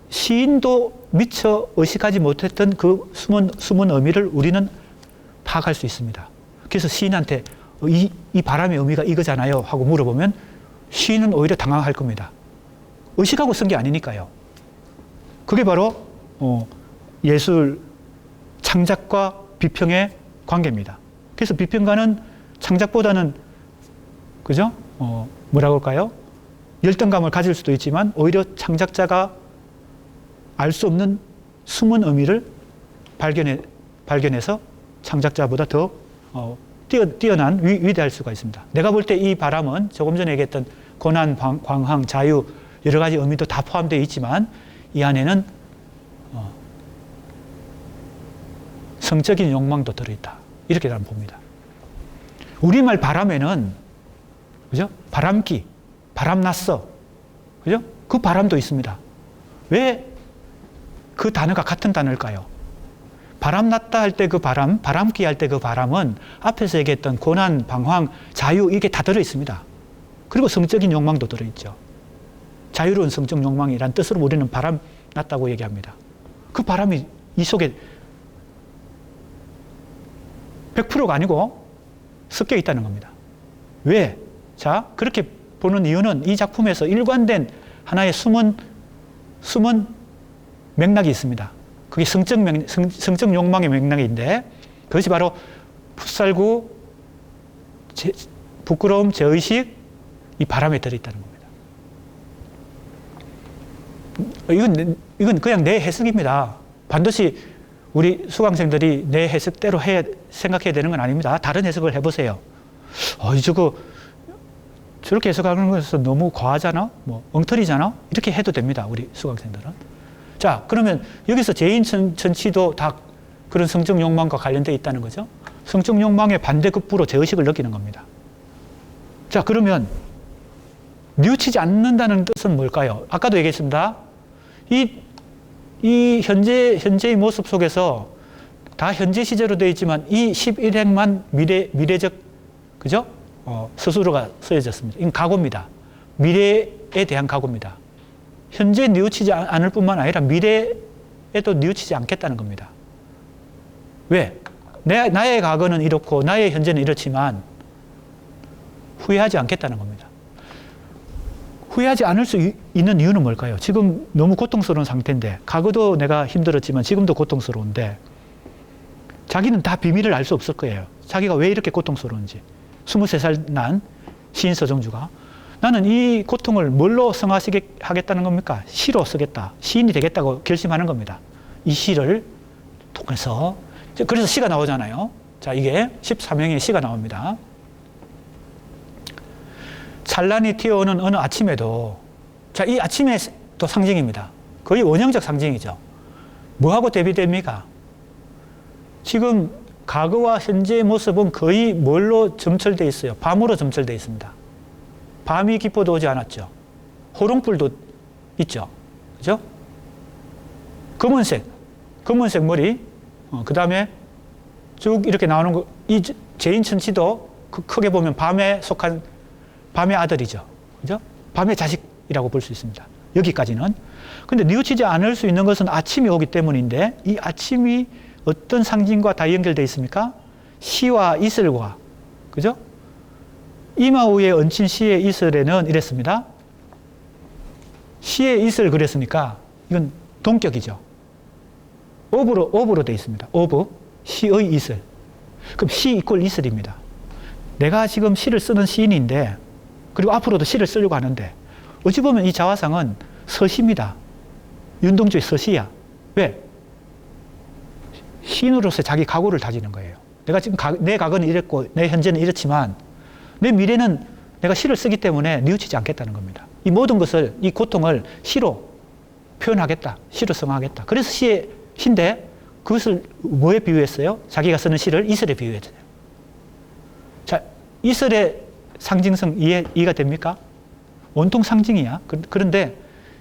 시인도 미처 의식하지 못했던 그 숨은 의미를 우리는 파악할 수 있습니다. 그래서 시인한테 이 바람의 의미가 이거잖아요 하고 물어보면 시인은 오히려 당황할 겁니다. 의식하고 쓴 게 아니니까요. 그게 바로 예술 창작과 비평의 관계입니다. 그래서 비평가는 창작보다는 그죠? 뭐라고 할까요? 열등감을 가질 수도 있지만 오히려 창작자가 알 수 없는 숨은 의미를 발견해서 창작자보다 더 뛰어난 위대할 수가 있습니다. 내가 볼 때 이 바람은 조금 전에 얘기했던 고난, 광황, 자유 여러 가지 의미도 다 포함되어 있지만 이 안에는 성적인 욕망도 들어있다. 이렇게 나는 봅니다. 우리말 바람에는 그죠? 바람기, 바람났어. 그죠? 그 바람도 있습니다. 왜 그 단어가 같은 단어일까요? 바람났다 할 때 그 바람, 바람기 할 때 그 바람은 앞에서 얘기했던 고난, 방황, 자유 이게 다 들어있습니다. 그리고 성적인 욕망도 들어있죠. 자유로운 성적 욕망이란 뜻으로 우리는 바람났다고 얘기합니다. 그 바람이 이 속에 100%가 아니고 섞여 있다는 겁니다. 왜? 자, 그렇게 보는 이유는 이 작품에서 일관된 하나의 숨은 맥락이 있습니다. 그게 성적 욕망의 맥락인데 그것이 바로 풋살구, 부끄러움, 제의식, 이 바람에 들어있다는 겁니다. 이건 그냥 내 해석입니다. 반드시 우리 수강생들이 내 해석대로 생각해야 되는 건 아닙니다. 다른 해석을 해보세요. 저렇게 해석하는 것은 너무 과하잖아? 엉터리잖아? 이렇게 해도 됩니다. 우리 수강생들은. 자, 그러면 여기서 재인 천치도 다 그런 성적 욕망과 관련되어 있다는 거죠. 성적 욕망의 반대급부로 제의식을 느끼는 겁니다. 자, 그러면 뉘우치지 않는다는 뜻은 뭘까요? 아까도 얘기했습니다. 이 현재의 모습 속에서 다 현재 시제로 되어 있지만 이 11행만 미래적, 그죠? 스스로가 쓰여졌습니다. 이건 각오입니다. 미래에 대한 각오입니다. 현재 뉘우치지 않을 뿐만 아니라 미래에도 뉘우치지 않겠다는 겁니다. 왜? 나의 과거는 이렇고 나의 현재는 이렇지만 후회하지 않겠다는 겁니다. 후회하지 않을 수 있는 이유는 뭘까요? 지금 너무 고통스러운 상태인데 과거도 내가 힘들었지만 지금도 고통스러운데 자기는 다 비밀을 알 수 없을 거예요. 자기가 왜 이렇게 고통스러운지. 23살 난 시인 서정주가 나는 이 고통을 뭘로 승화하겠다는 겁니까? 시로 쓰겠다. 시인이 되겠다고 결심하는 겁니다. 이 시를 통해서. 그래서 시가 나오잖아요. 자, 이게 13행의 시가 나옵니다. 찬란히 튀어오는 어느 아침에도, 자, 이 아침의 또 상징입니다. 거의 원형적 상징이죠. 뭐하고 대비됩니까? 지금 과거와 현재의 모습은 거의 뭘로 점철되어 있어요? 밤으로 점철되어 있습니다. 밤이 깊어도 오지 않았죠. 호롱불도 있죠. 그죠? 검은색 머리, 그 다음에 쭉 이렇게 나오는 거, 이 재인천치도 크게 보면 밤에 속한 밤의 아들이죠. 그죠? 밤의 자식이라고 볼 수 있습니다. 여기까지는. 근데 뉘우치지 않을 수 있는 것은 아침이 오기 때문인데 이 아침이 어떤 상징과 다 연결되어 있습니까? 시와 이슬과. 그죠? 이마우에 얹힌 시의 이슬에는 이랬습니다. 시의 이슬 그랬으니까 이건 동격이죠. 오브로 되어 있습니다. 오브, 시의 이슬. 그럼 시 이꼴 이슬입니다. 내가 지금 시를 쓰는 시인인데 그리고 앞으로도 시를 쓰려고 하는데 어찌 보면 이 자화상은 서시입니다. 윤동주의 서시야. 왜? 시인으로서의 자기 각오를 다지는 거예요. 내가 지금 내 과거는 이랬고 내 현재는 이렇지만 내 미래는 내가 시를 쓰기 때문에 뉘우치지 않겠다는 겁니다. 이 모든 것을, 이 고통을 시로 표현하겠다. 시로 성하겠다. 그래서 시인데 그것을 뭐에 비유했어요? 자기가 쓰는 시를 이슬에 비유했어요. 자, 이슬의 상징성 이해가 됩니까? 온통 상징이야. 그런데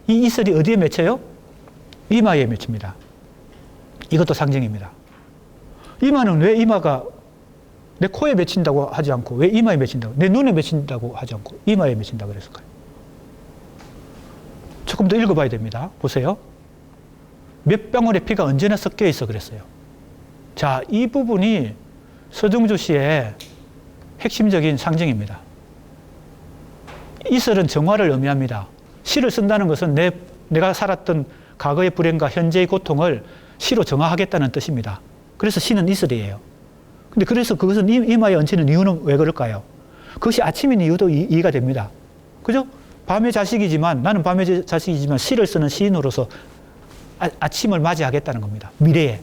이 이슬이 어디에 맺혀요? 이마에 맺힙니다. 이것도 상징입니다. 이마는 왜 이마가 내 코에 맺힌다고 하지 않고 왜 이마에 맺힌다고, 내 눈에 맺힌다고 하지 않고 이마에 맺힌다고 그랬을까요? 조금 더 읽어봐야 됩니다. 보세요. 몇 방울의 피가 언제나 섞여 있어 그랬어요. 자, 이 부분이 서정주 시의 핵심적인 상징입니다. 이슬은 정화를 의미합니다. 시를 쓴다는 것은 내가 살았던 과거의 불행과 현재의 고통을 시로 정화하겠다는 뜻입니다. 그래서 시는 이슬이에요. 근데 그래서 그것은 이마에 얹히는 이유는 왜 그럴까요? 그것이 아침인 이유도 이해가 됩니다. 그죠? 밤의 자식이지만, 나는 밤의 자식이지만 시를 쓰는 시인으로서 아침을 맞이하겠다는 겁니다. 미래에.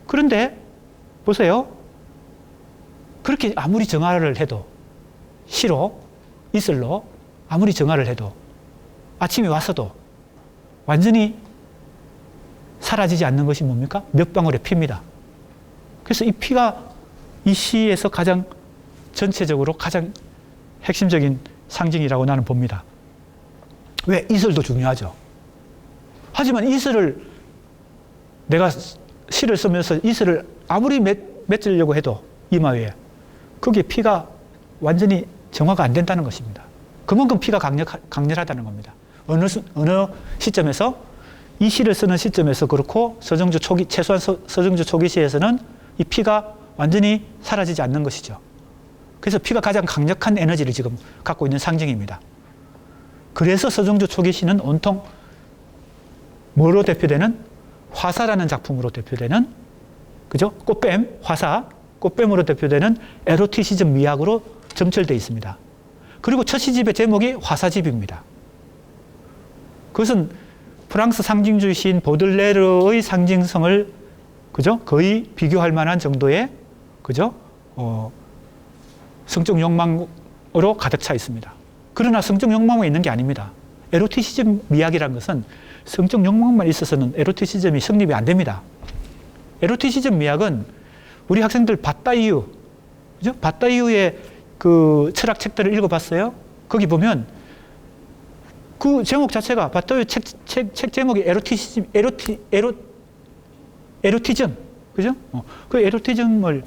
그런데 보세요. 그렇게 아무리 정화를 해도, 시로, 이슬로 아무리 정화를 해도 아침이 와서도 완전히 사라지지 않는 것이 뭡니까? 몇 방울의 피입니다. 그래서 이 피가 이 시에서 가장 전체적으로 가장 핵심적인 상징이라고 나는 봅니다. 왜? 이슬도 중요하죠. 하지만 이슬을 내가 시를 쓰면서 이슬을 아무리 맺으려고 해도 이마 위에 거기에 피가 완전히 정화가 안 된다는 것입니다. 그만큼 피가 강렬하다는 겁니다. 어느 시점에서 이 시를 쓰는 시점에서 그렇고 서정주 초기, 최소한 서정주 초기 시에서는 이 피가 완전히 사라지지 않는 것이죠. 그래서 피가 가장 강력한 에너지를 지금 갖고 있는 상징입니다. 그래서 서정주 초기 시는 온통 뭐로 대표되는? 화사라는 작품으로 대표되는, 그죠? 꽃뱀, 화사, 꽃뱀으로 대표되는 에로티시즘 미학으로 점철되어 있습니다. 그리고 첫 시집의 제목이 화사집입니다. 그것은 프랑스 상징주의 시인 보들레르의 상징성을, 그죠? 거의 비교할 만한 정도의, 그죠? 성적 욕망으로 가득 차 있습니다. 그러나 성적 욕망만 있는 게 아닙니다. 에로티시즘 미학이라는 것은 성적 욕망만 있어서는 에로티시즘이 성립이 안 됩니다. 에로티시즘 미학은 우리 학생들 바따이유, 그죠? 바따이유의 그 철학 책들을 읽어봤어요? 거기 보면 그 제목 자체가 바따이유 책 제목이 에로티즘, 그죠? 그 에로티즘을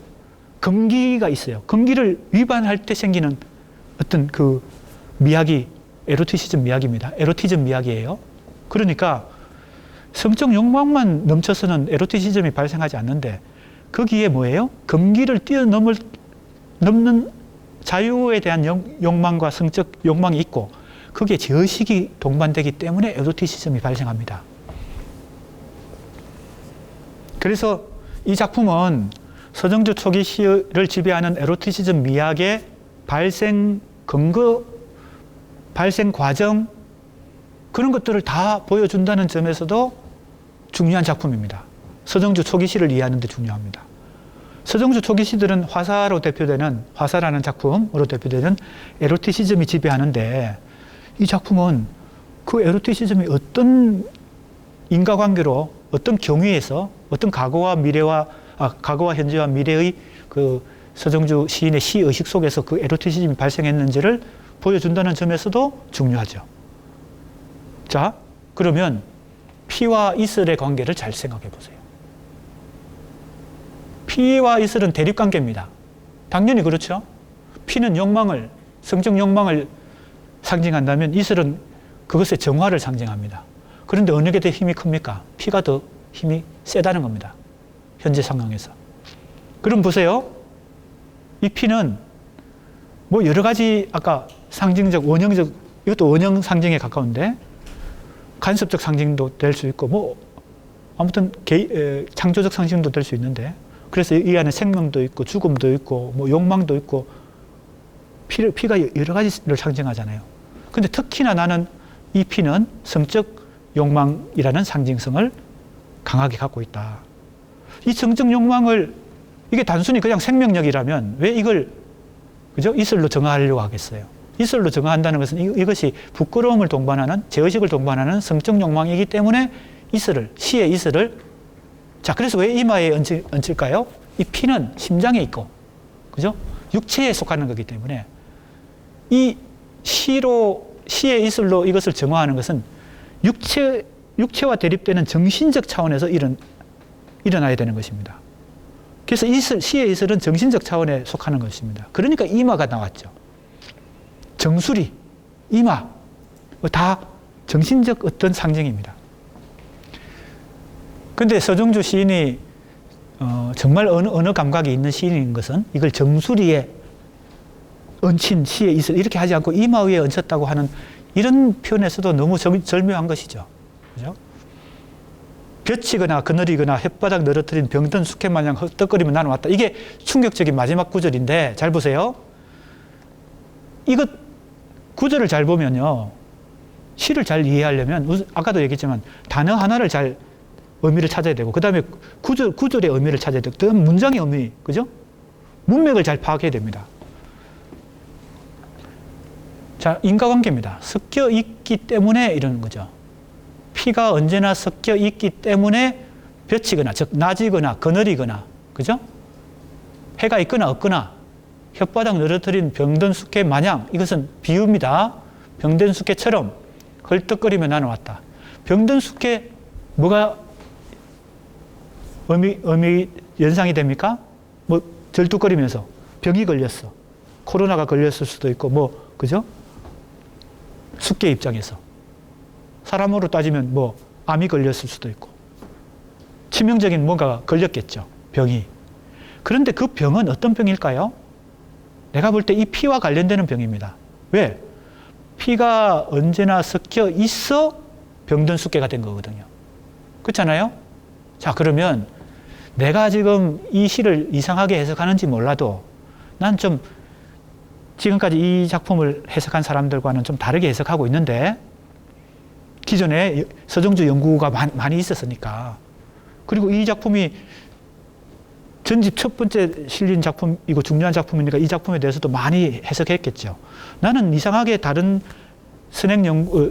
금기가 있어요. 금기를 위반할 때 생기는 어떤 그 미학이 에로티시즘 미학입니다. 에로티즘 미학이에요. 그러니까 성적 욕망만 넘쳐서는 에로티시즘이 발생하지 않는데 거기에 뭐예요? 금기를 넘는 자유에 대한 욕망과 성적 욕망이 있고 거기에 제의식이 동반되기 때문에 에로티시즘이 발생합니다. 그래서 이 작품은 서정주 초기 시를 지배하는 에로티시즘 미학의 발생 근거, 발생 과정, 그런 것들을 다 보여준다는 점에서도 중요한 작품입니다. 서정주 초기 시를 이해하는 데 중요합니다. 서정주 초기 시들은 화사로 대표되는, 화사라는 작품으로 대표되는 에로티시즘이 지배하는데 이 작품은 그 에로티시즘이 어떤 인과관계로, 어떤 경위에서, 어떤 과거와 현재와 미래의 그 서정주 시인의 시 의식 속에서 그 에로티시즘이 발생했는지를 보여준다는 점에서도 중요하죠. 자, 그러면 피와 이슬의 관계를 잘 생각해 보세요. 피와 이슬은 대립관계입니다. 당연히 그렇죠. 피는 욕망을, 성적 욕망을 상징한다면 이슬은 그것의 정화를 상징합니다. 그런데 어느 게 더 힘이 큽니까? 피가 더 힘이 세다는 겁니다. 현재 상황에서. 그럼 보세요. 이 피는 뭐 여러 가지 아까 상징적, 원형적, 이것도 원형 상징에 가까운데 간섭적 상징도 될 수 있고 뭐 아무튼 창조적 상징도 될 수 있는데 그래서 이 안에 생명도 있고 죽음도 있고 뭐 욕망도 있고 피가 여러 가지를 상징하잖아요. 근데 특히나 나는 이 피는 성적 욕망이라는 상징성을 강하게 갖고 있다. 이 성적 욕망을 이게 단순히 그냥 생명력이라면 왜 이걸 그죠? 이슬로 정화하려고 하겠어요. 이슬로 정화한다는 것은 이것이 부끄러움을 동반하는 죄의식을 동반하는 성적 욕망이기 때문에 이슬을 시의 이슬을 자 그래서 왜 이마에 얹힐까요? 이 피는 심장에 있고 그죠? 육체에 속하는 거기 때문에 이 시의 이슬로 이것을 정화하는 것은 육체와 대립되는 정신적 차원에서 일어나야 되는 것입니다. 그래서 시의 이슬은 정신적 차원에 속하는 것입니다. 그러니까 이마가 나왔죠. 정수리, 이마 다 정신적 어떤 상징입니다. 그런데 서정주 시인이 정말 언어 감각이 있는 시인인 것은 이걸 정수리에 얹힌 시의 이슬 이렇게 하지 않고 이마 위에 얹혔다고 하는 이런 표현에서도 너무 절묘한 것이죠. 그죠? 볕이거나 그늘이거나 햇바닥 늘어뜨린 병든 수컷 마냥 헛떡거리며 나는 왔다. 이게 충격적인 마지막 구절인데 잘 보세요. 이것 구절을 잘 보면요. 시를 잘 이해하려면 아까도 얘기했지만 단어 하나를 잘 의미를 찾아야 되고 그 다음에 구절의 의미를 찾아야 되고 그 다음 문장의 의미, 그죠? 문맥을 잘 파악해야 됩니다. 자, 인과관계입니다. 섞여 있기 때문에 이러는 거죠. 피가 언제나 섞여 있기 때문에 볕이거나 즉 낮이거나 그늘이거나 그죠? 해가 있거나 없거나 혓바닥 늘어뜨린 병든 수께 마냥 이것은 비유입니다. 병든 수께처럼 헐떡거리며 나는 왔다. 병든 수께 뭐가 의미 연상이 됩니까? 뭐 절뚝거리면서 병이 걸렸어. 코로나가 걸렸을 수도 있고 뭐 그죠? 수께 입장에서 사람으로 따지면 뭐 암이 걸렸을 수도 있고 치명적인 뭔가가 걸렸겠죠. 병이. 그런데 그 병은 어떤 병일까요? 내가 볼 때 이 피와 관련되는 병입니다. 왜? 피가 언제나 섞여 있어 병든 수께가 된 거거든요. 그렇잖아요? 자, 그러면 내가 지금 이 시를 이상하게 해석하는지 몰라도 난 좀 지금까지 이 작품을 해석한 사람들과는 좀 다르게 해석하고 있는데 기존에 서정주 연구가 많이 있었으니까 그리고 이 작품이 전집 첫 번째 실린 작품이고 중요한 작품이니까 이 작품에 대해서도 많이 해석했겠죠. 나는 이상하게 다른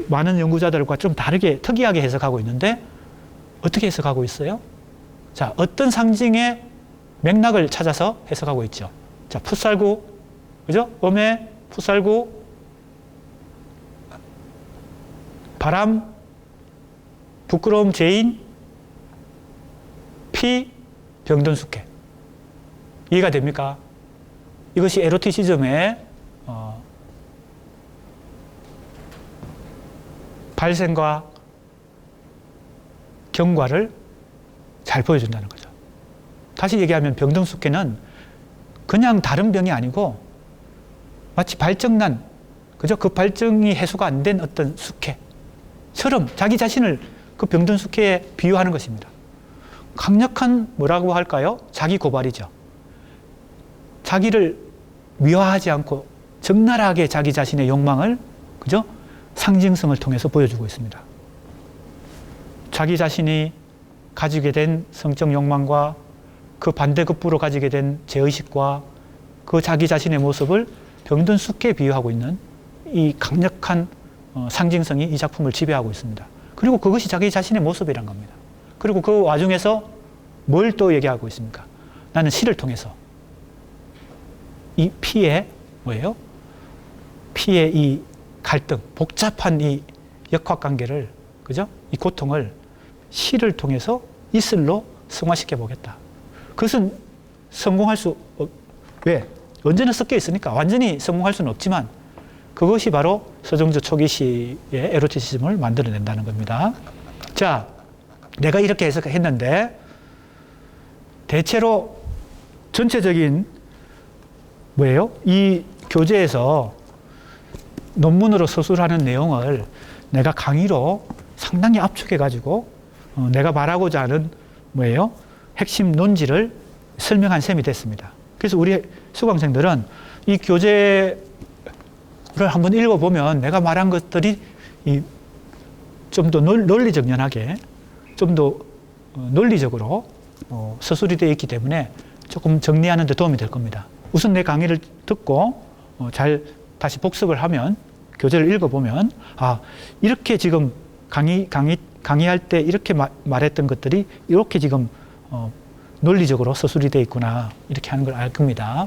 많은 연구자들과 좀 다르게 특이하게 해석하고 있는데 어떻게 해석하고 있어요? 자, 어떤 상징의 맥락을 찾아서 해석하고 있죠. 자, 풋살구, 그죠? 음해, 풋살구, 바람, 부끄러움, 죄인, 피, 병든 수께. 이해가 됩니까? 이것이 에로티시즘의 발생과 경과를 잘 보여준다는 거죠. 다시 얘기하면 병든 수께는 그냥 다른 병이 아니고 마치 발정난, 그죠? 그 발정이 해소가 안 된 어떤 수께처럼 자기 자신을 그 병든 수께에 비유하는 것입니다. 강력한 뭐라고 할까요? 자기 고발이죠. 자기를 미화하지 않고 적나라하게 자기 자신의 욕망을, 그죠? 상징성을 통해서 보여주고 있습니다. 자기 자신이 가지게 된 성적 욕망과 그 반대급부로 가지게 된 죄의식과 그 자기 자신의 모습을 병든 수께 비유하고 있는 이 강력한 상징성이 이 작품을 지배하고 있습니다. 그리고 그것이 자기 자신의 모습이란 겁니다. 그리고 그 와중에서 뭘 또 얘기하고 있습니까? 나는 시를 통해서 이 피의 뭐예요? 피의 이 갈등, 복잡한 이 역학관계를, 그죠? 이 고통을 시를 통해서 이슬로 승화시켜 보겠다. 그것은 성공할 수 왜? 언제나 섞여 있으니까 완전히 성공할 수는 없지만 그것이 바로 서정주 초기 시의 에로티시즘을 만들어낸다는 겁니다. 자, 내가 이렇게 해석했는데 대체로 전체적인 뭐예요? 이 교재에서 논문으로 서술하는 내용을 내가 강의로 상당히 압축해가지고 내가 말하고자 하는 뭐예요? 핵심 논지를 설명한 셈이 됐습니다. 그래서 우리 수강생들은 이 교재를 한번 읽어보면 내가 말한 것들이 좀 더 논리적 연하게, 좀 더 논리적으로 서술이 되어 있기 때문에 조금 정리하는 데 도움이 될 겁니다. 우선 내 강의를 듣고 잘 다시 복습을 하면, 교재를 읽어보면, 아, 이렇게 지금 강의할 때 이렇게 말했던 것들이 이렇게 지금 논리적으로 서술이 되어 있구나, 이렇게 하는 걸 알 겁니다.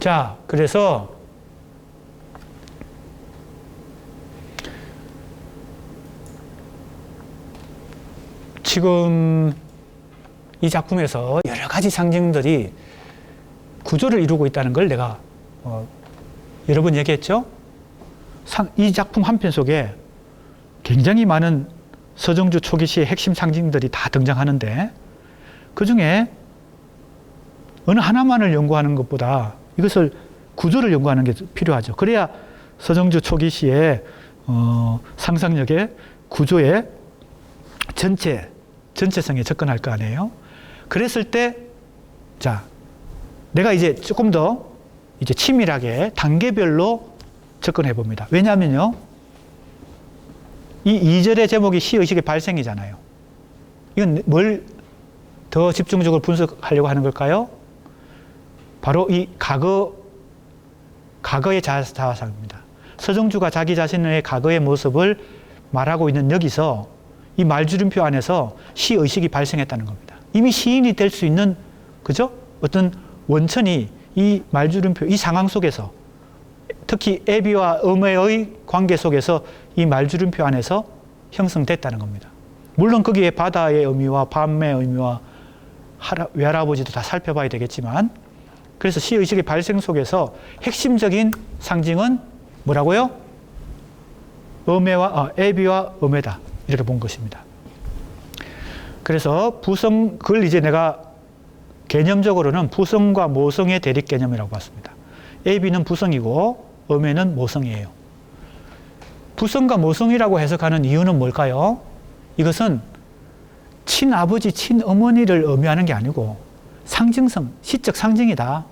자, 그래서 지금 이 작품에서 여러 가지 상징들이 구조를 이루고 있다는 걸 내가 여러 번 얘기했죠. 이 작품 한 편 속에 굉장히 많은 서정주 초기 시의 핵심 상징들이 다 등장하는데, 그 중에 어느 하나만을 연구하는 것보다 이것을 구조를 연구하는 게 필요하죠. 그래야 서정주 초기 시의 상상력의 구조의 전체성에 접근할 거 아니에요. 그랬을 때, 자, 내가 이제 조금 더 이제 치밀하게 단계별로 접근해 봅니다. 왜냐하면요, 이 2절의 제목이 시의식의 발생이잖아요. 이건 뭘 더 집중적으로 분석하려고 하는 걸까요? 바로 이 과거의 자화상입니다. 서정주가 자기 자신의 과거의 모습을 말하고 있는 여기서 이 말주름표 안에서 시의식이 발생했다는 겁니다. 이미 시인이 될 수 있는, 그죠? 어떤 원천이 이 말주름표, 이 상황 속에서, 특히 애비와 음해의 관계 속에서 이 말주름표 안에서 형성됐다는 겁니다. 물론 거기에 바다의 의미와 밤의 의미와 외할아버지도 다 살펴봐야 되겠지만, 그래서 시의식의 발생 속에서 핵심적인 상징은 뭐라고요? 애비와 음해다, 이렇게 본 것입니다. 그래서 그걸 이제 내가 개념적으로는 부성과 모성의 대립 개념이라고 봤습니다. 애비는 부성이고 음해는 모성이에요. 부성과 모성이라고 해석하는 이유는 뭘까요? 이것은 친아버지, 친어머니를 의미하는 게 아니고 상징성, 시적 상징이다.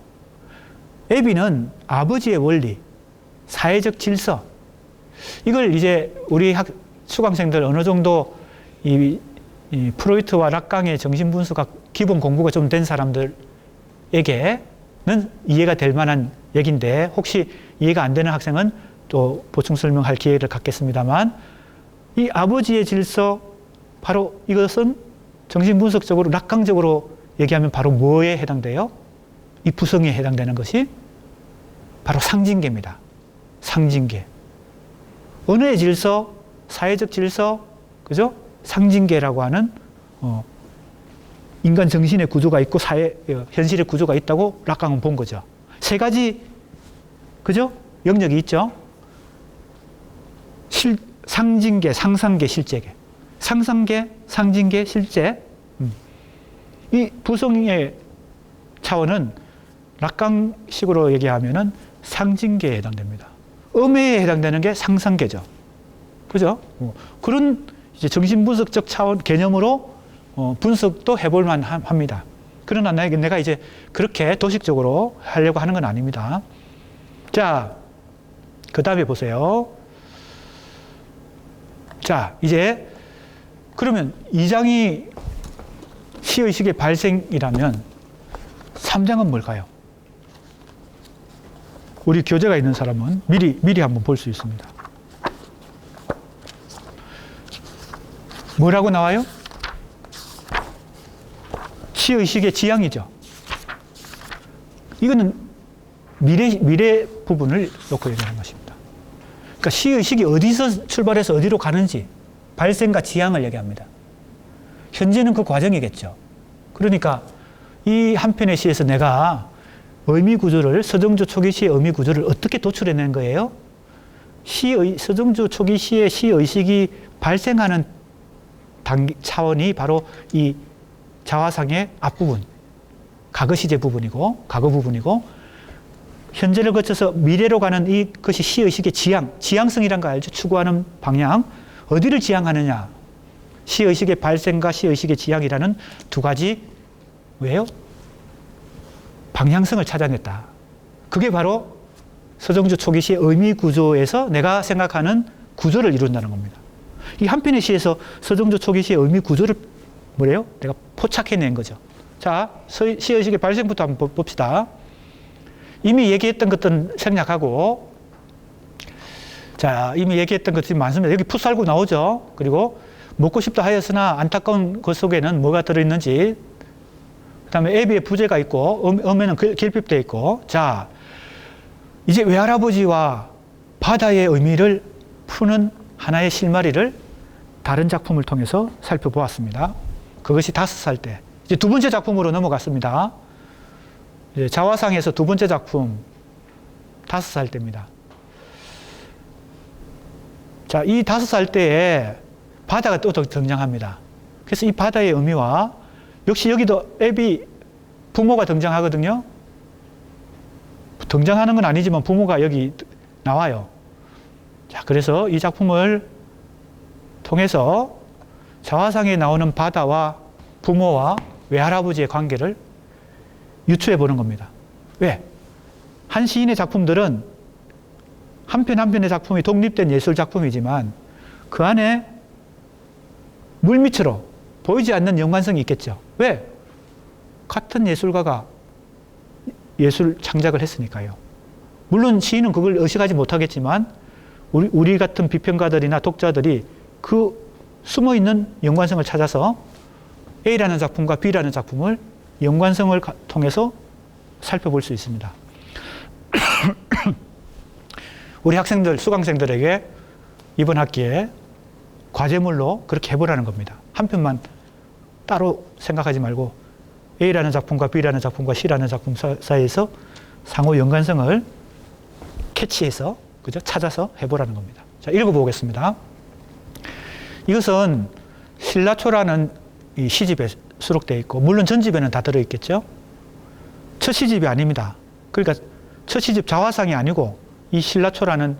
애비는 아버지의 원리, 사회적 질서, 이걸 이제 우리 수강생들 어느 정도 이 프로이트와 락강의 정신분석학 기본 공부가 좀 된 사람들에게는 이해가 될 만한 얘기인데, 혹시 이해가 안 되는 학생은 또 보충 설명할 기회를 갖겠습니다만, 이 아버지의 질서, 바로 이것은 정신분석적으로 락강적으로 얘기하면 바로 뭐에 해당돼요? 이 부성에 해당되는 것이 바로 상징계입니다. 상징계. 언어의 질서, 사회적 질서, 그죠? 상징계라고 하는 인간 정신의 구조가 있고 현실의 구조가 있다고 락강은 본 거죠. 세 가지, 그죠? 영역이 있죠. 상징계, 상상계, 실제계. 상상계, 상징계, 실제. 이 부성의 차원은 락강식으로 얘기하면은 상징계에 해당됩니다. 음해에 해당되는 게 상상계죠. 그죠? 그런 이제 정신분석적 차원 개념으로 분석도 해볼 만합니다. 그러나 내가 이제 그렇게 도식적으로 하려고 하는 건 아닙니다. 자, 그 다음에 보세요. 자, 이제 그러면 2장이 시의식의 발생이라면 3장은 뭘까요? 우리 교재가 있는 사람은 미리 한번 볼 수 있습니다. 뭐라고 나와요? 시의식의 지향이죠. 이거는 미래 부분을 놓고 얘기하는 것입니다. 그러니까 시의식이 어디서 출발해서 어디로 가는지, 발생과 지향을 얘기합니다. 현재는 그 과정이겠죠. 그러니까 이 한 편의 시에서 내가 서정주 초기 시의 의미 구조를 어떻게 도출해낸 거예요? 서정주 초기 시의 시의식이 발생하는 차원이 바로 이 자화상의 앞부분, 과거 시제 부분이고, 과거 부분이고, 현재를 거쳐서 미래로 가는 이것이 시의식의 지향성이란 거 알죠? 추구하는 방향. 어디를 지향하느냐? 시의식의 발생과 시의식의 지향이라는 두 가지, 왜요? 방향성을 찾아냈다. 그게 바로 서정주 초기 시의 의미 구조에서 내가 생각하는 구조를 이룬다는 겁니다. 이 한 편의 시에서 서정주 초기 시의 의미 구조를 뭐래요? 내가 포착해낸 거죠. 자, 시의식의 발생부터 한번 봅시다. 이미 얘기했던 것들은 생략하고, 자, 이미 얘기했던 것들이 많습니다. 여기 풋살구 나오죠. 그리고 먹고 싶다 하였으나 안타까운 것 속에는 뭐가 들어있는지, 그 다음에 애비의 부재가 있고, 음에는 결핍되어 있고, 자, 이제 외할아버지와 바다의 의미를 푸는 하나의 실마리를 다른 작품을 통해서 살펴보았습니다. 그것이 5살 때. 이제 두 번째 작품으로 넘어갔습니다. 이제 자화상에서 두 번째 작품, 5살 때입니다. 자, 이 5살 때에 바다가 또 등장합니다. 그래서 이 바다의 의미와 역시 여기도 애비 부모가 등장하거든요. 등장하는 건 아니지만 부모가 여기 나와요. 자, 그래서 이 작품을 통해서 자화상에 나오는 바다와 부모와 외할아버지의 관계를 유추해 보는 겁니다. 왜? 한 시인의 작품들은 한 편 한 편의 작품이 독립된 예술 작품이지만 그 안에 물밑으로 보이지 않는 연관성이 있겠죠. 왜? 같은 예술가가 예술 창작을 했으니까요. 물론 시인은 그걸 의식하지 못하겠지만 우리 같은 비평가들이나 독자들이 그 숨어있는 연관성을 찾아서 A라는 작품과 B라는 작품을 연관성을 통해서 살펴볼 수 있습니다. 우리 학생들, 수강생들에게 이번 학기에 과제물로 그렇게 해보라는 겁니다. 한 편만 따로 생각하지 말고 A라는 작품과 B라는 작품과 C라는 작품 사이에서 상호 연관성을 캐치해서, 그죠? 찾아서 해보라는 겁니다. 자, 읽어보겠습니다. 이것은 신라초라는 이 시집에 수록되어 있고, 물론 전집에는 다 들어있겠죠? 첫 시집이 아닙니다. 그러니까 첫 시집 자화상이 아니고 이 신라초라는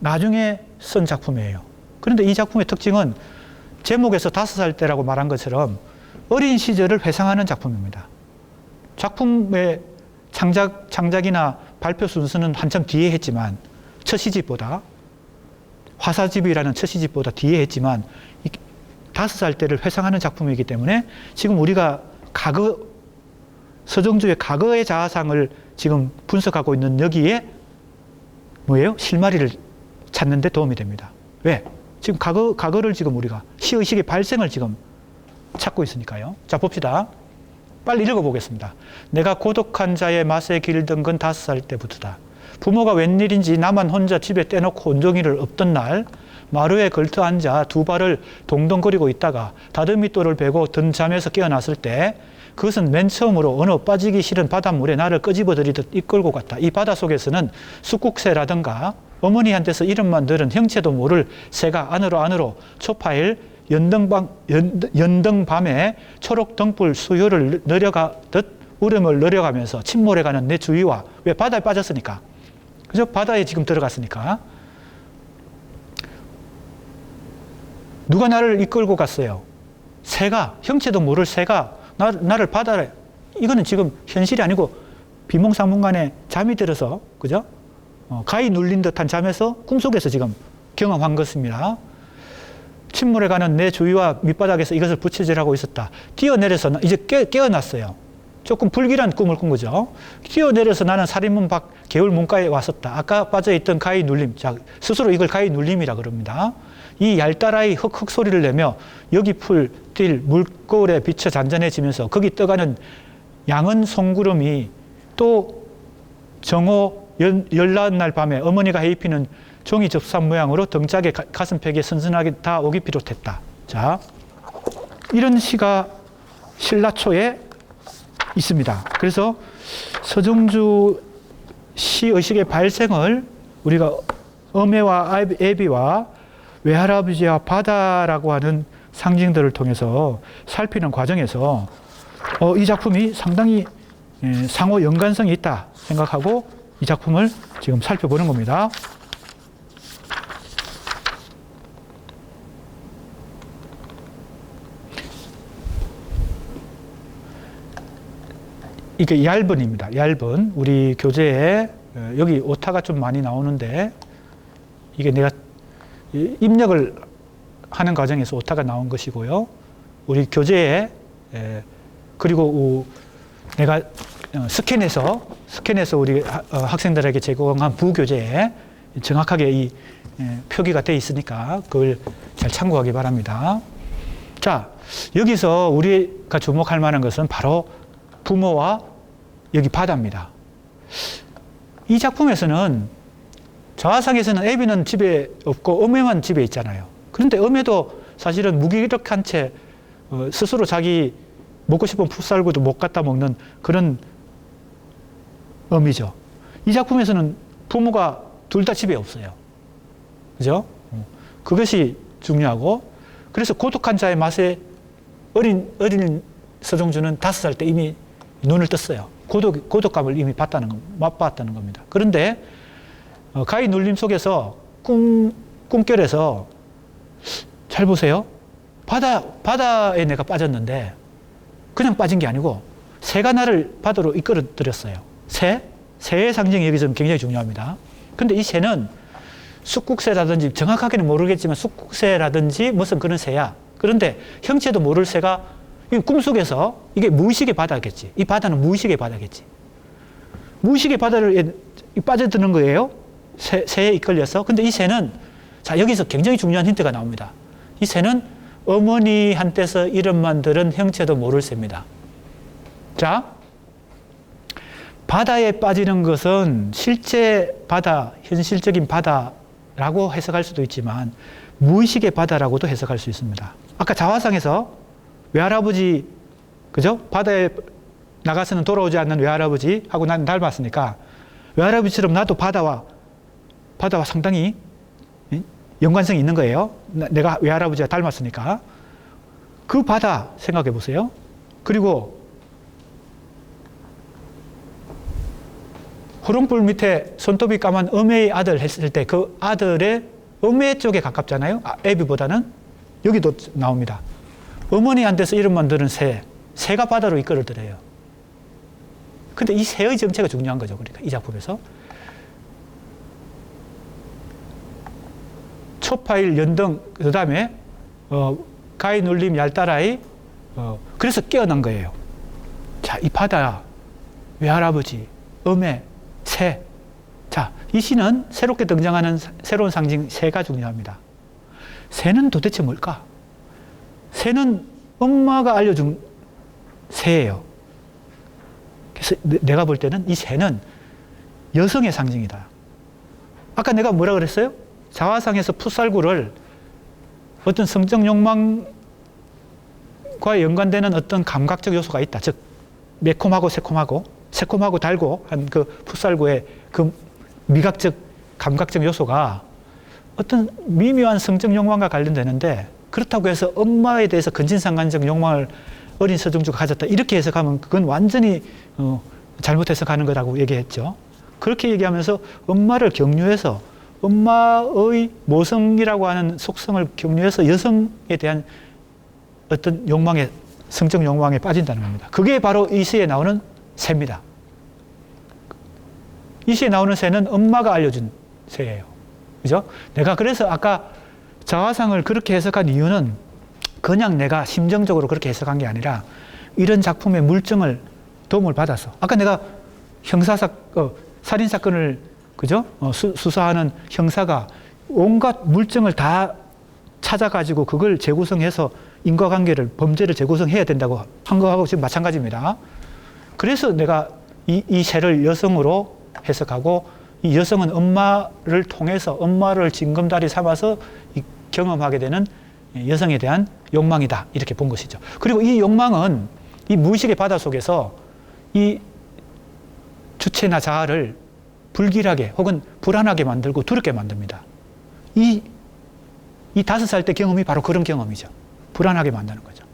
나중에 쓴 작품이에요. 그런데 이 작품의 특징은 제목에서 5살 때라고 말한 것처럼 어린 시절을 회상하는 작품입니다. 작품의 창작이나 발표 순서는 한참 뒤에 했지만, 첫 시집보다, 화사집이라는 첫 시집보다 뒤에 했지만 5살 때를 회상하는 작품이기 때문에 지금 우리가 서정주의 과거의 자아상을 지금 분석하고 있는 여기에 뭐예요? 실마리를 찾는 데 도움이 됩니다. 왜? 지금 과거를 지금 우리가 시의식의 발생을 지금 찾고 있으니까요. 자, 봅시다. 빨리 읽어보겠습니다. 내가 고독한 자의 맛에 길든 건 5살 때부터다. 부모가 웬일인지 나만 혼자 집에 떼놓고 온종일을 없던 날, 마루에 걸터 앉아 두 발을 동동거리고 있다가 다듬이돌을 베고 든 잠에서 깨어났을 때 그것은 맨 처음으로 어느 빠지기 싫은 바닷물에 나를 끄집어들이듯 이끌고 갔다. 이 바다 속에서는 숫국새라든가 어머니한테서 이름만 들은 형체도 모를 새가 안으로 초파일 연등밤에 초록 등불 수요를 내려가듯 울음을 내려가면서 침몰해가는 내 주위와, 왜? 바다에 빠졌으니까. 그죠? 바다에 지금 들어갔으니까. 누가 나를 이끌고 갔어요? 새가, 형체도 모를 새가 나를 바다에, 이거는 지금 현실이 아니고 비몽사몽간에 잠이 들어서, 그죠? 가위 눌린 듯한 잠에서 꿈속에서 지금 경험한 것입니다. 침몰해가는 내 주위와 밑바닥에서 이것을 부채질하고 있었다. 뛰어내려서 이제 깨어났어요. 조금 불길한 꿈을 꾼 거죠. 뛰어내려서 나는 살인문 밖 개울 문가에 왔었다. 아까 빠져있던 가위 눌림. 자, 스스로 이걸 가위 눌림이라 그럽니다. 이 얄따라이 흑흑 소리를 내며 여기 풀, 뛸, 물거울에 비쳐 잔잔해지면서 거기 떠가는 양은 송구름이 또 정오 열나은 날 밤에 어머니가 해입히는 종이 접산 모양으로 등짝에 가슴팩에 선선하게 다 오기 비롯했다. 자, 이런 시가 신라초에 있습니다. 그래서 서정주 시의식의 발생을 우리가 어매와 애비와 외할아버지와 바다라고 하는 상징들을 통해서 살피는 과정에서 이 작품이 상당히 상호 연관성이 있다 생각하고 이 작품을 지금 살펴보는 겁니다. 이게 얇은입니다. 얇은. 우리 교재에 여기 오타가 좀 많이 나오는데 이게 내가 입력을 하는 과정에서 오타가 나온 것이고요. 우리 교재에 그리고 내가 스캔해서 우리 학생들에게 제공한 부교재에 정확하게 이 표기가 되어 있으니까 그걸 잘 참고하기 바랍니다. 자, 여기서 우리가 주목할 만한 것은 바로 부모와 여기 바다입니다. 이 작품에서는 자화상에서는 애비는 집에 없고 어메만 집에 있잖아요. 그런데 어메도 사실은 무기력한 채 스스로 자기 먹고 싶은 풋살구도 못 갖다 먹는 그런 어미죠. 이 작품에서는 부모가 둘 다 집에 없어요. 그죠? 그것이 중요하고, 그래서 고독한 자의 맛에 어린 서정주는 5살 때 이미 눈을 떴어요. 고독감을 이미 맛봤다는 겁니다. 그런데 가히 눌림 속에서 꿈결에서 잘 보세요. 바다에 내가 빠졌는데 그냥 빠진 게 아니고 새가 나를 바다로 이끌어들였어요. 새의 상징이 여기 좀 굉장히 중요합니다. 근데 이 새는 숫국새라든지 정확하게는 모르겠지만 숫국새라든지 무슨 그런 새야. 그런데 형체도 모를 새가 꿈속에서 이게 무의식의 바다겠지. 이 바다는 무의식의 바다겠지. 무의식의 바다를 빠져드는 거예요. 새에 이끌려서. 근데 이 새는, 자, 여기서 굉장히 중요한 힌트가 나옵니다. 이 새는 어머니한테서 이름만 들은 형체도 모를 새입니다. 자, 바다에 빠지는 것은 실제 바다, 현실적인 바다라고 해석할 수도 있지만 무의식의 바다라고도 해석할 수 있습니다. 아까 자화상에서 외할아버지, 그죠? 바다에 나가서는 돌아오지 않는 외할아버지하고 난 닮았으니까 외할아버지처럼 나도 바다와 상당히 연관성이 있는 거예요. 내가 외할아버지와 닮았으니까. 그 바다 생각해 보세요. 그리고 호롱불 밑에 손톱이 까만 어메의 아들 했을 때 그 아들의 어메 쪽에 가깝잖아요. 애비보다는. 여기도 나옵니다. 어머니한테서 이름만 들은 새가 바다로 이끌어들어요. 근데 이 새의 정체가 중요한 거죠. 그러니까 이 작품에서. 초파일, 연등, 그 다음에 가히 눌림, 얄따라이, 그래서 깨어난 거예요. 자, 이 바다, 외할아버지, 어메, 새. 자, 이 시는 새롭게 등장하는 새로운 상징 새가 중요합니다. 새는 도대체 뭘까? 새는 엄마가 알려준 새예요. 그래서 내가 볼 때는 이 새는 여성의 상징이다. 아까 내가 뭐라 그랬어요? 자화상에서 풋살구를 어떤 성적 욕망과 연관되는 어떤 감각적 요소가 있다. 즉, 매콤하고 새콤하고 달고 한 그 풋살구의 그 미각적, 감각적 요소가 어떤 미묘한 성적 욕망과 관련되는데, 그렇다고 해서 엄마에 대해서 근친상간적 욕망을 어린 서정주가 가졌다. 이렇게 해석하면 그건 완전히 잘못 해석하는 거라고 얘기했죠. 그렇게 얘기하면서 엄마를 경유해서 엄마의 모성이라고 하는 속성을 경유해서 여성에 대한 어떤 욕망에, 성적 욕망에 빠진다는 겁니다. 그게 바로 이 시에 나오는 새입니다. 이 시에 나오는 새는 엄마가 알려준 새예요. 그죠? 내가 그래서 아까 자화상을 그렇게 해석한 이유는 그냥 내가 심정적으로 그렇게 해석한 게 아니라 이런 작품의 물증을 도움을 받아서, 아까 내가 살인사건을, 그죠? 수사하는 형사가 온갖 물증을 다 찾아가지고 그걸 재구성해서 인과관계를, 범죄를 재구성해야 된다고 한 거하고 지금 마찬가지입니다. 그래서 내가 이 새를 여성으로 해석하고, 이 여성은 엄마를 통해서 엄마를 징검다리 삼아서 경험하게 되는 여성에 대한 욕망이다. 이렇게 본 것이죠. 그리고 이 욕망은 이 무의식의 바다 속에서 이 주체나 자아를 불길하게 혹은 불안하게 만들고 두렵게 만듭니다. 이 5살 때 경험이 바로 그런 경험이죠. 불안하게 만드는 거죠.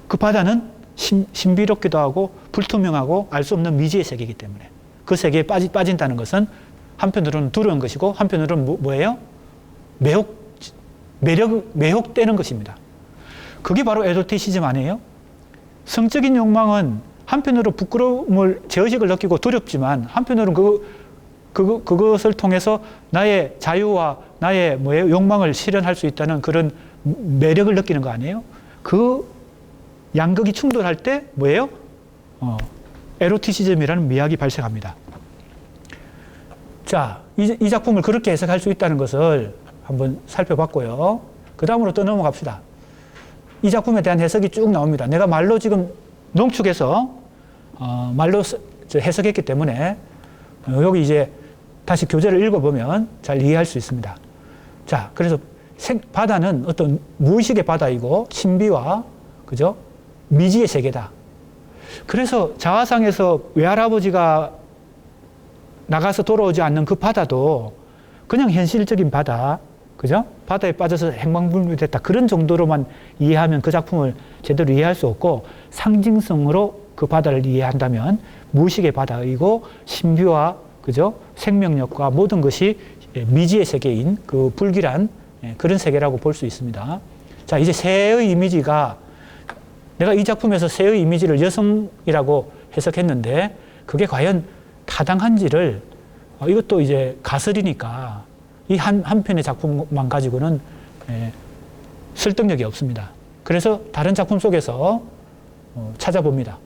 그 바다는 신비롭기도 하고 불투명하고 알 수 없는 미지의 세계이기 때문에 그 세계에 빠진다는 것은 한편으로는 두려운 것이고 한편으로는 뭐예요? 매혹되는 것입니다. 그게 바로 에로티시즘 아니에요? 성적인 욕망은 한편으로 부끄러움을, 제의식을 느끼고 두렵지만 한편으로는 그것을 통해서 나의 자유와 나의 욕망을 실현할 수 있다는 그런 매력을 느끼는 거 아니에요? 그 양극이 충돌할 때 뭐예요? 에로티시즘이라는 미학이 발생합니다. 자, 이 작품을 그렇게 해석할 수 있다는 것을 한번 살펴봤고요. 그 다음으로 또 넘어갑시다. 이 작품에 대한 해석이 쭉 나옵니다. 내가 말로 지금 농축해서 말로 해석했기 때문에 여기 이제 다시 교재를 읽어보면 잘 이해할 수 있습니다. 자, 그래서 바다는 어떤 무의식의 바다이고 신비와 그죠? 미지의 세계다. 그래서 자화상에서 외할아버지가 나가서 돌아오지 않는 그 바다도 그냥 현실적인 바다, 그죠? 바다에 빠져서 행방불명됐다. 그런 정도로만 이해하면 그 작품을 제대로 이해할 수 없고 상징성으로 그 바다를 이해한다면 무의식의 바다이고 신비와 그죠? 생명력과 모든 것이 미지의 세계인 그 불길한 그런 세계라고 볼 수 있습니다. 자, 이제 새의 이미지가 내가 이 작품에서 새의 이미지를 여성이라고 해석했는데 그게 과연 타당한지를 이것도 이제 가설이니까 이 한 편의 작품만 가지고는 설득력이 없습니다. 그래서 다른 작품 속에서 찾아봅니다.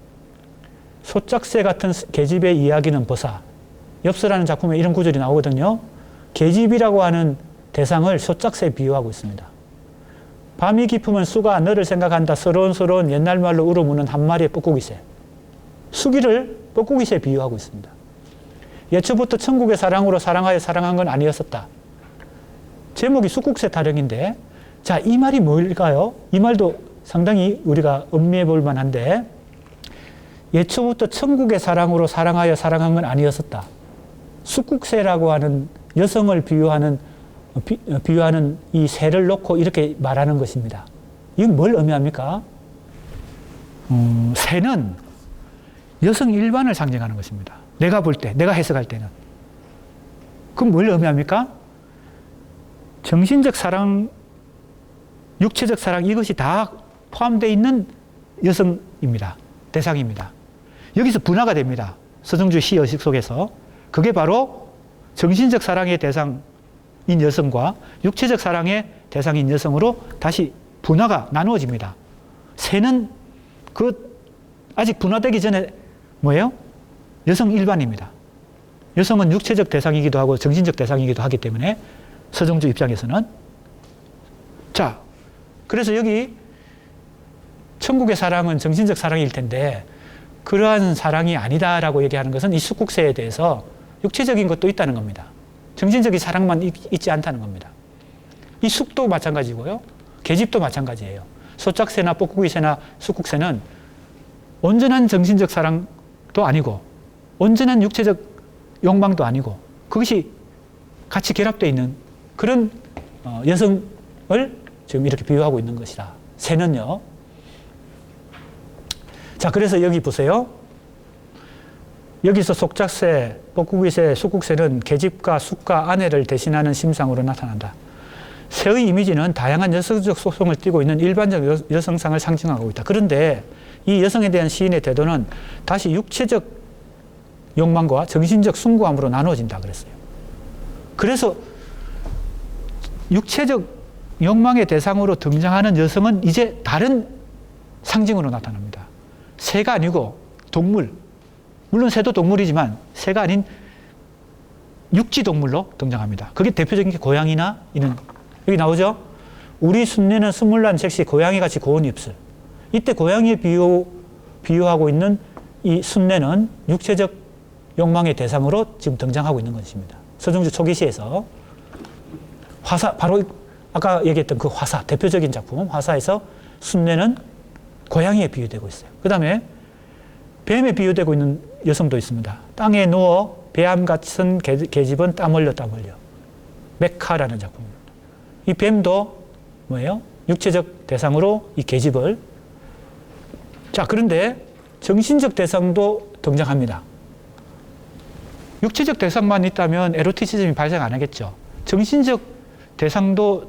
소짝새 같은 계집의 이야기는 버사. 엽서라는 작품에 이런 구절이 나오거든요. 계집이라고 하는 대상을 소짝새에 비유하고 있습니다. 밤이 깊으면 수가 너를 생각한다. 서러운 옛날 말로 울어무는 한 마리의 뻐꾸기새. 수기를 뻐꾸기새에 비유하고 있습니다. 예초부터 천국의 사랑으로 사랑하여 사랑한 건 아니었었다. 제목이 숙국새 타령인데, 자, 이 말이 뭘까요? 이 말도 상당히 우리가 음미해 볼 만한데, 예초부터 천국의 사랑으로 사랑하여 사랑한 건 아니었었다. 숙국새라고 하는 여성을 비유하는 이 새를 놓고 이렇게 말하는 것입니다. 이건 뭘 의미합니까? 새는 여성 일반을 상징하는 것입니다. 내가 볼 때, 내가 해석할 때는. 그럼 뭘 의미합니까? 정신적 사랑, 육체적 사랑 이것이 다 포함되어 있는 여성입니다. 대상입니다. 여기서 분화가 됩니다. 서정주의 시의식 속에서. 그게 바로 정신적 사랑의 대상인 여성과 육체적 사랑의 대상인 여성으로 다시 분화가 나누어집니다. 새는 아직 분화되기 전에 뭐예요? 여성 일반입니다. 여성은 육체적 대상이기도 하고 정신적 대상이기도 하기 때문에 서정주 입장에서는. 자, 그래서 여기 천국의 사랑은 정신적 사랑일 텐데 그러한 사랑이 아니다라고 얘기하는 것은 이 숙국새에 대해서 육체적인 것도 있다는 겁니다. 정신적인 사랑만 있지 않다는 겁니다. 이 숙도 마찬가지고요. 계집도 마찬가지예요. 소짝새나 뻐꾸기새나 숙국새는 온전한 정신적 사랑도 아니고 온전한 육체적 욕망도 아니고 그것이 같이 결합되어 있는 그런 여성을 지금 이렇게 비유하고 있는 것이다. 새는요. 자, 그래서 여기 보세요. 여기서 속짝새, 뻐꾸기새, 숙국새는 계집과 숙과 아내를 대신하는 심상으로 나타난다. 새의 이미지는 다양한 여성적 속성을 띠고 있는 일반적 여성상을 상징하고 있다. 그런데 이 여성에 대한 시인의 태도는 다시 육체적 욕망과 정신적 숭고함으로 나누어진다 그랬어요. 그래서 육체적 욕망의 대상으로 등장하는 여성은 이제 다른 상징으로 나타납니다. 새가 아니고 동물, 물론 새도 동물이지만 새가 아닌 육지 동물로 등장합니다. 그게 대표적인 게 고양이나 이런, 여기 나오죠? 우리 순례는 스물난 색시 고양이같이 고운 입술. 이때 고양이에 비유하고 있는 이 순례는 육체적 욕망의 대상으로 지금 등장하고 있는 것입니다. 서정주 초기시에서 화사, 바로 아까 얘기했던 그 화사, 대표적인 작품 화사에서 순례는 고양이에 비유되고 있어요. 그 다음에 뱀에 비유되고 있는 여성도 있습니다. 땅에 누워 배암 같은 계집은 땀 흘려. 메카라는 작품입니다. 이 뱀도 뭐예요? 육체적 대상으로 이 계집을. 자, 그런데 정신적 대상도 등장합니다. 육체적 대상만 있다면 에로티시즘이 발생 안 하겠죠. 정신적 대상도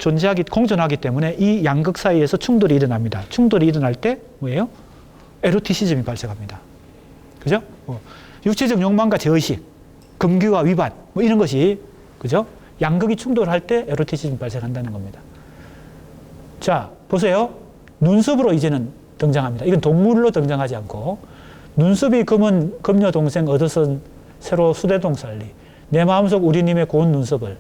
공존하기 때문에 이 양극 사이에서 충돌이 일어납니다. 충돌이 일어날 때 뭐예요? 에로티시즘이 발생합니다. 그죠? 육체적 욕망과 제의식, 금기와 위반, 이런 것이, 그죠? 양극이 충돌할 때 에로티시즘이 발생한다는 겁니다. 자, 보세요. 눈썹으로 이제는 등장합니다. 이건 동물로 등장하지 않고 눈썹이 검은 검녀 동생 얻어선 새로 수대동 살리 내 마음속 우리님의 고운 눈썹을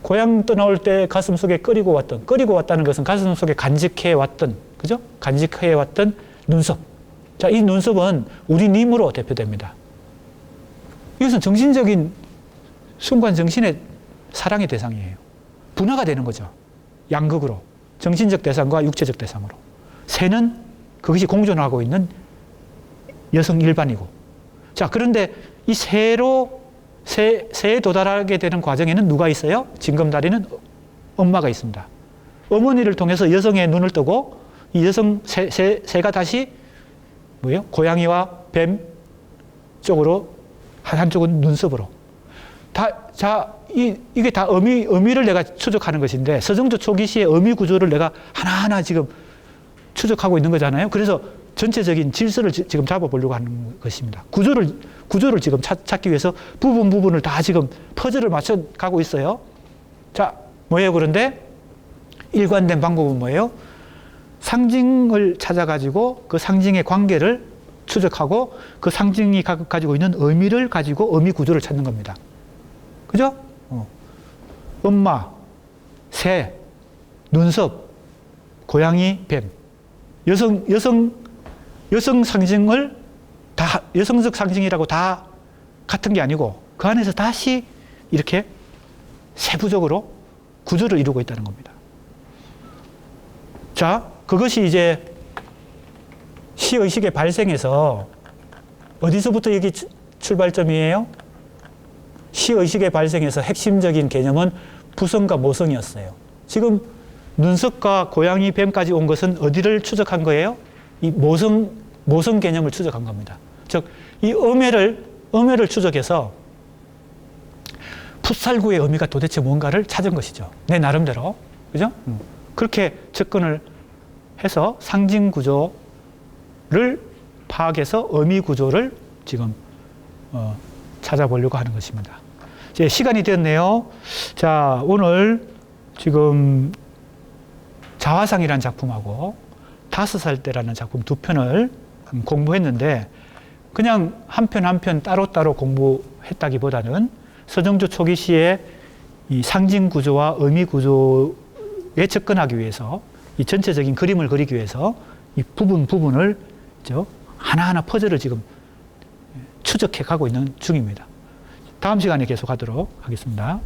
고향 떠나올 때 가슴 속에 끓이고 왔다는 것은 가슴 속에 간직해 왔던, 그죠? 간직해 왔던 눈썹. 자, 이 눈썹은 우리님으로 대표됩니다. 이것은 정신적인 순간 정신의 사랑의 대상이에요. 분화가 되는 거죠. 양극으로. 정신적 대상과 육체적 대상으로. 새는 그것이 공존하고 있는 여성 일반이고. 자, 그런데 이 새에 도달하게 되는 과정에는 누가 있어요? 징검다리는 엄마가 있습니다. 어머니를 통해서 여성의 눈을 뜨고 이 여성 새가 다시 뭐예요? 고양이와 뱀 쪽으로 한쪽은 눈썹으로. 이게 다 어미를 내가 추적하는 것인데 서정조 초기 시의 어미 구조를 내가 하나하나 지금 추적하고 있는 거잖아요. 그래서 전체적인 질서를 지금 잡아보려고 하는 것입니다. 구조를 지금 찾기 위해서 부분을 다 지금 퍼즐을 맞춰 가고 있어요. 자, 뭐예요? 그런데 일관된 방법은 뭐예요? 상징을 찾아가지고 그 상징의 관계를 추적하고 그 상징이 가지고 있는 의미를 가지고 의미 구조를 찾는 겁니다. 그죠? 엄마, 새, 눈썹, 고양이, 뱀. 여성 상징을 다, 여성적 상징이라고 다 같은 게 아니고 그 안에서 다시 이렇게 세부적으로 구조를 이루고 있다는 겁니다. 자, 그것이 이제 시의식의 발생에서 어디서부터 여기 출발점이에요? 시의식의 발생에서 핵심적인 개념은 부성과 모성이었어요. 지금 눈썹과 고양이, 뱀까지 온 것은 어디를 추적한 거예요? 이 모성 개념을 추적한 겁니다. 즉, 이 음해를 추적해서 풋살구의 의미가 도대체 뭔가를 찾은 것이죠. 내 나름대로. 그죠? 그렇게 접근을 해서 상징 구조를 파악해서 의미 구조를 지금 찾아보려고 하는 것입니다. 이제 시간이 되었네요. 자, 오늘 지금 자화상이라는 작품하고 5살 때라는 작품 두 편을 공부했는데 그냥 한 편 한 편 따로따로 공부했다기보다는 서정조 초기 시의 이 상징 구조와 의미 구조에 접근하기 위해서 이 전체적인 그림을 그리기 위해서 이 부분을 하나하나 퍼즐을 지금 추적해 가고 있는 중입니다. 다음 시간에 계속하도록 하겠습니다.